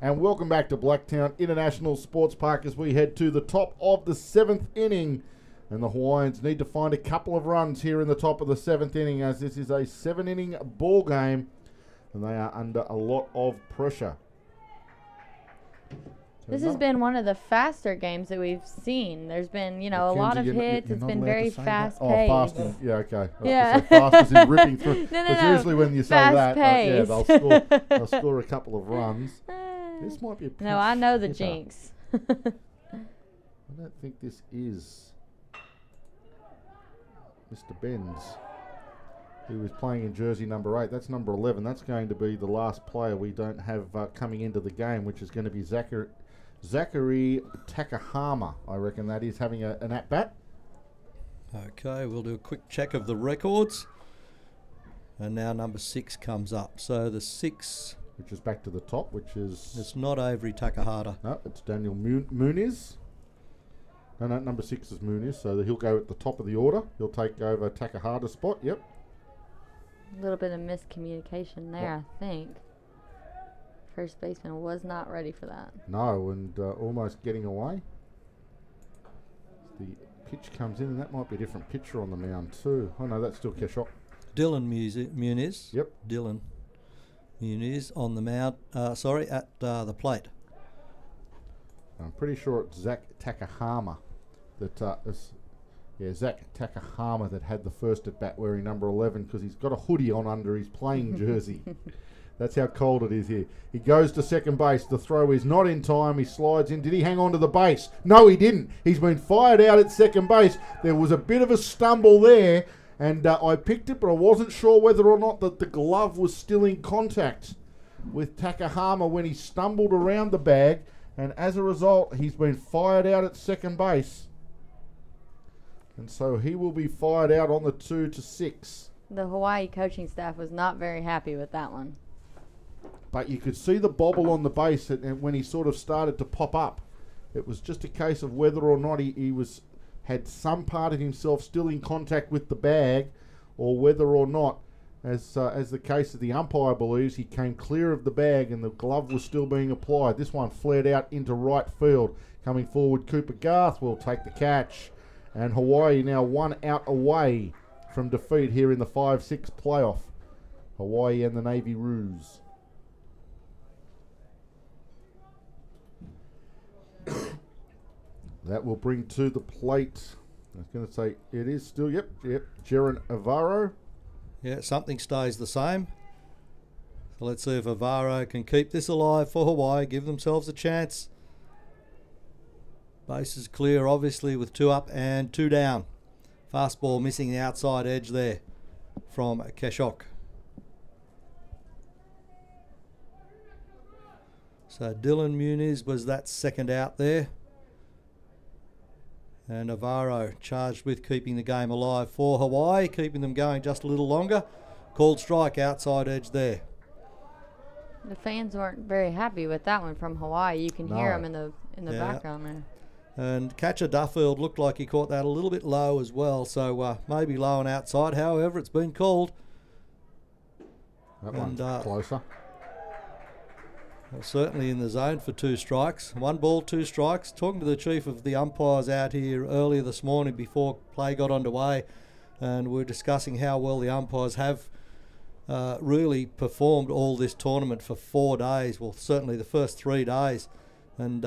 And welcome back to Blacktown International Sports Park as we head to the top of the 7th inning. And the Hawaiians need to find a couple of runs here in the top of the 7th inning, as this is a 7-inning ball game and they are under a lot of pressure. This has been one of the faster games that we've seen. There's been, a lot of hits. It's been very fast-paced. Oh, fast. Yeah, okay. Yeah. Fast as in ripping through. No. Usually when you say that, they'll score a couple of runs. This might be a pinch. No, I know the hitter. jinx. I don't think this is Mr. Benz, who was playing in jersey number 8. That's number 11. That's going to be the last player we don't have coming into the game, which is going to be Zachary Takahama. I reckon that is having an at-bat. Okay, we'll do a quick check of the records. And now number 6 comes up. So the 6... which is back to the top, which is... It's not Avery Takahata. No, it's Daniel Muniz. No, number 6 is Muniz, so he'll go at the top of the order. He'll take over Takahata's spot, yep. A little bit of miscommunication there, I think. First baseman was not ready for that. No, and almost getting away. The pitch comes in, and that might be a different pitcher on the mound too. Oh no, that's still Keshop. Dylan Muniz. Yep. Dylan Muniz on the mound. At the plate. I'm pretty sure it's Zach Takahama Zach Takahama that had the first at bat wearing number 11 because he's got a hoodie on under his playing jersey. That's how cold it is here. He goes to second base. The throw is not in time. He slides in. Did he hang on to the base? No, he didn't. He's been fired out at second base. There was a bit of a stumble there, and I picked it, but I wasn't sure whether or not that the glove was still in contact with Takahama when he stumbled around the bag, and as a result, he's been fired out at second base. And so he will be fired out on the 2-6. The Hawaii coaching staff was not very happy with that one. But you could see the bobble on the base and when he sort of started to pop up. It was just a case of whether or not he had some part of himself still in contact with the bag, or whether or not, as the case of the umpire believes, he came clear of the bag and the glove was still being applied. This one flared out into right field. Coming forward, Cooper Garth will take the catch. And Hawaii now 1 out away from defeat here in the 5-6 playoff. Hawaii and the Navy Roos. That will bring to the plate. I was going to say it is still, yep, Jaron Avaro. Yeah, something stays the same. So let's see if Avaro can keep this alive for Hawaii, give themselves a chance. Base is clear, obviously, with 2 up and 2 down. Fastball missing the outside edge there from Keshok. So Dylan Muniz was that second out there. And Navarro charged with keeping the game alive for Hawaii, keeping them going just a little longer. Called strike, outside edge there. The fans weren't very happy with that one from Hawaii. You can hear them in the background there. And catcher Duffield looked like he caught that a little bit low as well, so maybe low and outside. However, it's been called. That one's closer. Certainly in the zone for 2 strikes. 1 ball, 2 strikes. Talking to the chief of the umpires out here earlier this morning before play got underway, and we're discussing how well the umpires have really performed all this tournament for 4 days. Well, certainly the first 3 days. And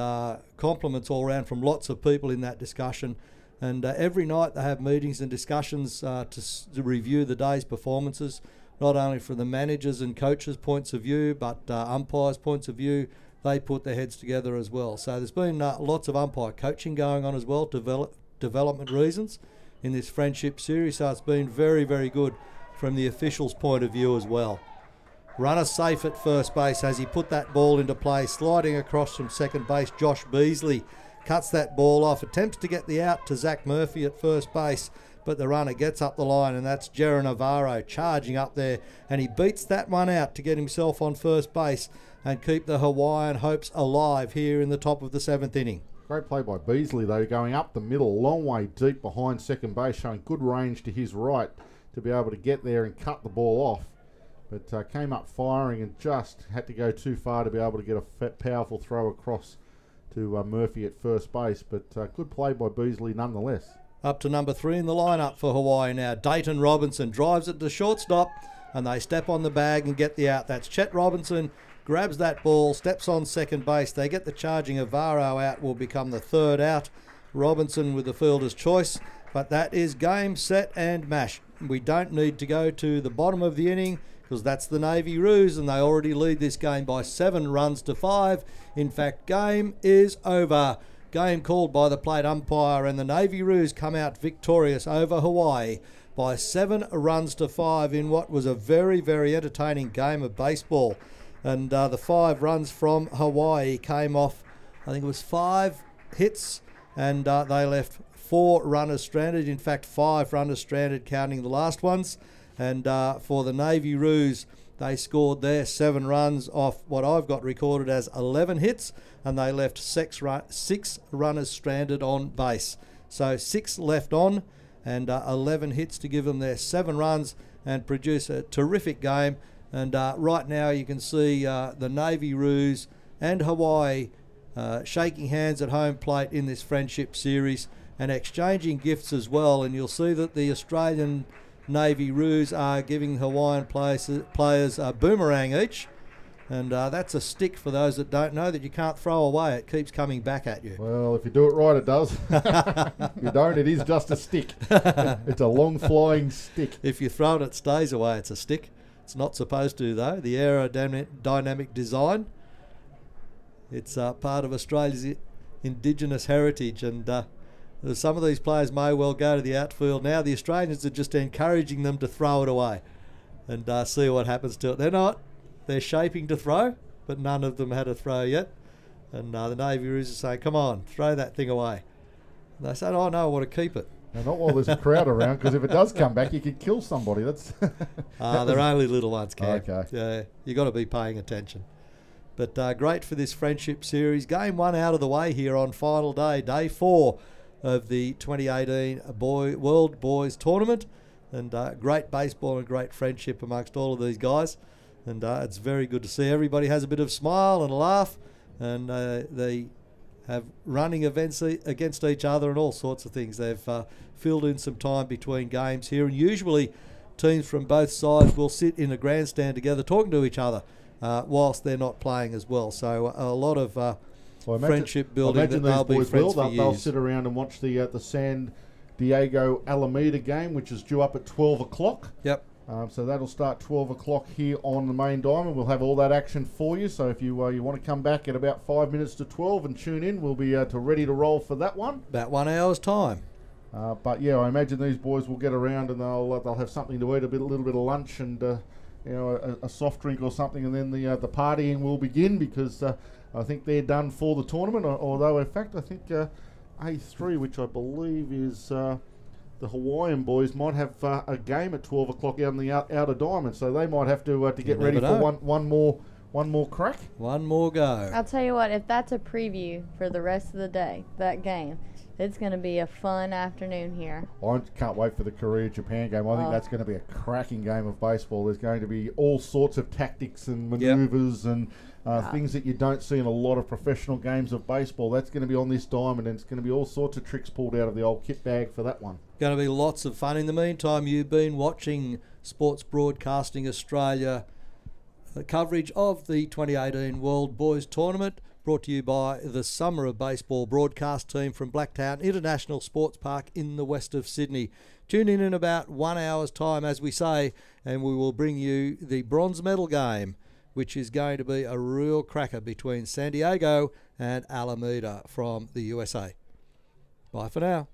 compliments all around from lots of people in that discussion. And every night they have meetings and discussions to review the day's performances, not only from the managers and coaches' points of view, but umpires' points of view. They put their heads together as well. So there's been lots of umpire coaching going on as well, development reasons in this friendship series. So it's been very, very good from the officials' point of view as well. Runner safe at first base as he put that ball into play, sliding across from second base. Josh Beasley cuts that ball off, attempts to get the out to Zach Murphy at first base, but the runner gets up the line, and that's Jaron Navarro charging up there, and he beats that one out to get himself on first base and keep the Hawaiian hopes alive here in the top of the 7th inning. Great play by Beasley, though, going up the middle, long way deep behind second base, showing good range to his right to be able to get there and cut the ball off. But came up firing and just had to go too far to be able to get a powerful throw across to Murphy at first base. But good play by Beasley nonetheless. Up to number 3 in the lineup for Hawaii now. Dayton Robinson drives it to shortstop, and they step on the bag and get the out. That's Chet Robinson, grabs that ball, steps on second base. They get the charging Avaro out, will become the 3rd out. Robinson with the fielder's choice, but that is game, set and mash. We don't need to go to the bottom of the inning, because that's the Navy Roos, and they already lead this game by 7 runs to 5. In fact, game is over. Game called by the plate umpire, and the Navy Roos come out victorious over Hawaii by 7 runs to 5 in what was a very, very entertaining game of baseball. And the 5 runs from Hawaii came off, I think it was 5 hits, and they left 4 runners stranded. In fact, 5 runners stranded, counting the last ones. And for the Navy Roos, they scored their 7 runs off what I've got recorded as 11 hits, and they left 6 runners stranded on base. So 6 left on and 11 hits to give them their 7 runs and produce a terrific game. And right now you can see the Navy Roos and Hawaii shaking hands at home plate in this friendship series and exchanging gifts as well. And you'll see that the Australian Navy Roos are giving Hawaiian players a boomerang each, and that's a stick for those that don't know that you can't throw away. It keeps coming back at you. Well, if you do it right, it does. If you don't, it is just a stick. It's a long flying stick. If you throw it, it stays away. It's a stick. It's not supposed to, though. The aerodynamic design. It's part of Australia's indigenous heritage, and some of these players may well go to the outfield now. The Australians are just encouraging them to throw it away and see what happens to it. They're not. They're shaping to throw, but none of them had a throw yet. And the Navy Roos are saying, come on, throw that thing away. And they said, oh no, I want to keep it. Now, not while there's a crowd around, because if it does come back, you could kill somebody. That's They're only little ones, Cam. Okay. You got to be paying attention. But great for this friendship series. Game 1 out of the way here on final day, day 4 of the 2018 World Boys Tournament. And great baseball and great friendship amongst all of these guys. And it's very good to see everybody has a bit of smile and a laugh. And they have running events against each other and all sorts of things. They've filled in some time between games here, and usually teams from both sides will sit in a grandstand together talking to each other whilst they're not playing as well. So a lot of friendship building that they'll be friends for years. They'll sit around and watch the San Diego Alameda game, which is due up at 12 o'clock. Yep. So that'll start 12 o'clock here on the main diamond. We'll have all that action for you. So if you want to come back at about 5 minutes to 12 and tune in, we'll be ready to roll for that one. About 1 hour's time. But yeah, I imagine these boys will get around and they'll have something to eat, a little bit of lunch, and a soft drink or something, and then the partying will begin, because I think they're done for the tournament. Although in fact I think A3, which I believe is the Hawaiian boys, might have a game at 12 o'clock out in the outer diamond, so they might have to get ready for one more crack. One more go. I'll tell you what, if that's a preview for the rest of the day, that game, it's going to be a fun afternoon here. I can't wait for the Korea-Japan game. I think that's going to be a cracking game of baseball. There's going to be all sorts of tactics and manoeuvres and things that you don't see in a lot of professional games of baseball. That's going to be on this diamond, and it's going to be all sorts of tricks pulled out of the old kit bag for that one. Going to be lots of fun. In the meantime, you've been watching Sports Broadcasting Australia coverage of the 2018 World Boys Tournament, brought to you by the Summer of Baseball broadcast team from Blacktown International Sports Park in the west of Sydney. Tune in about 1 hour's time, as we say, and we will bring you the bronze medal game, which is going to be a real cracker between San Diego and Alameda from the USA. Bye for now.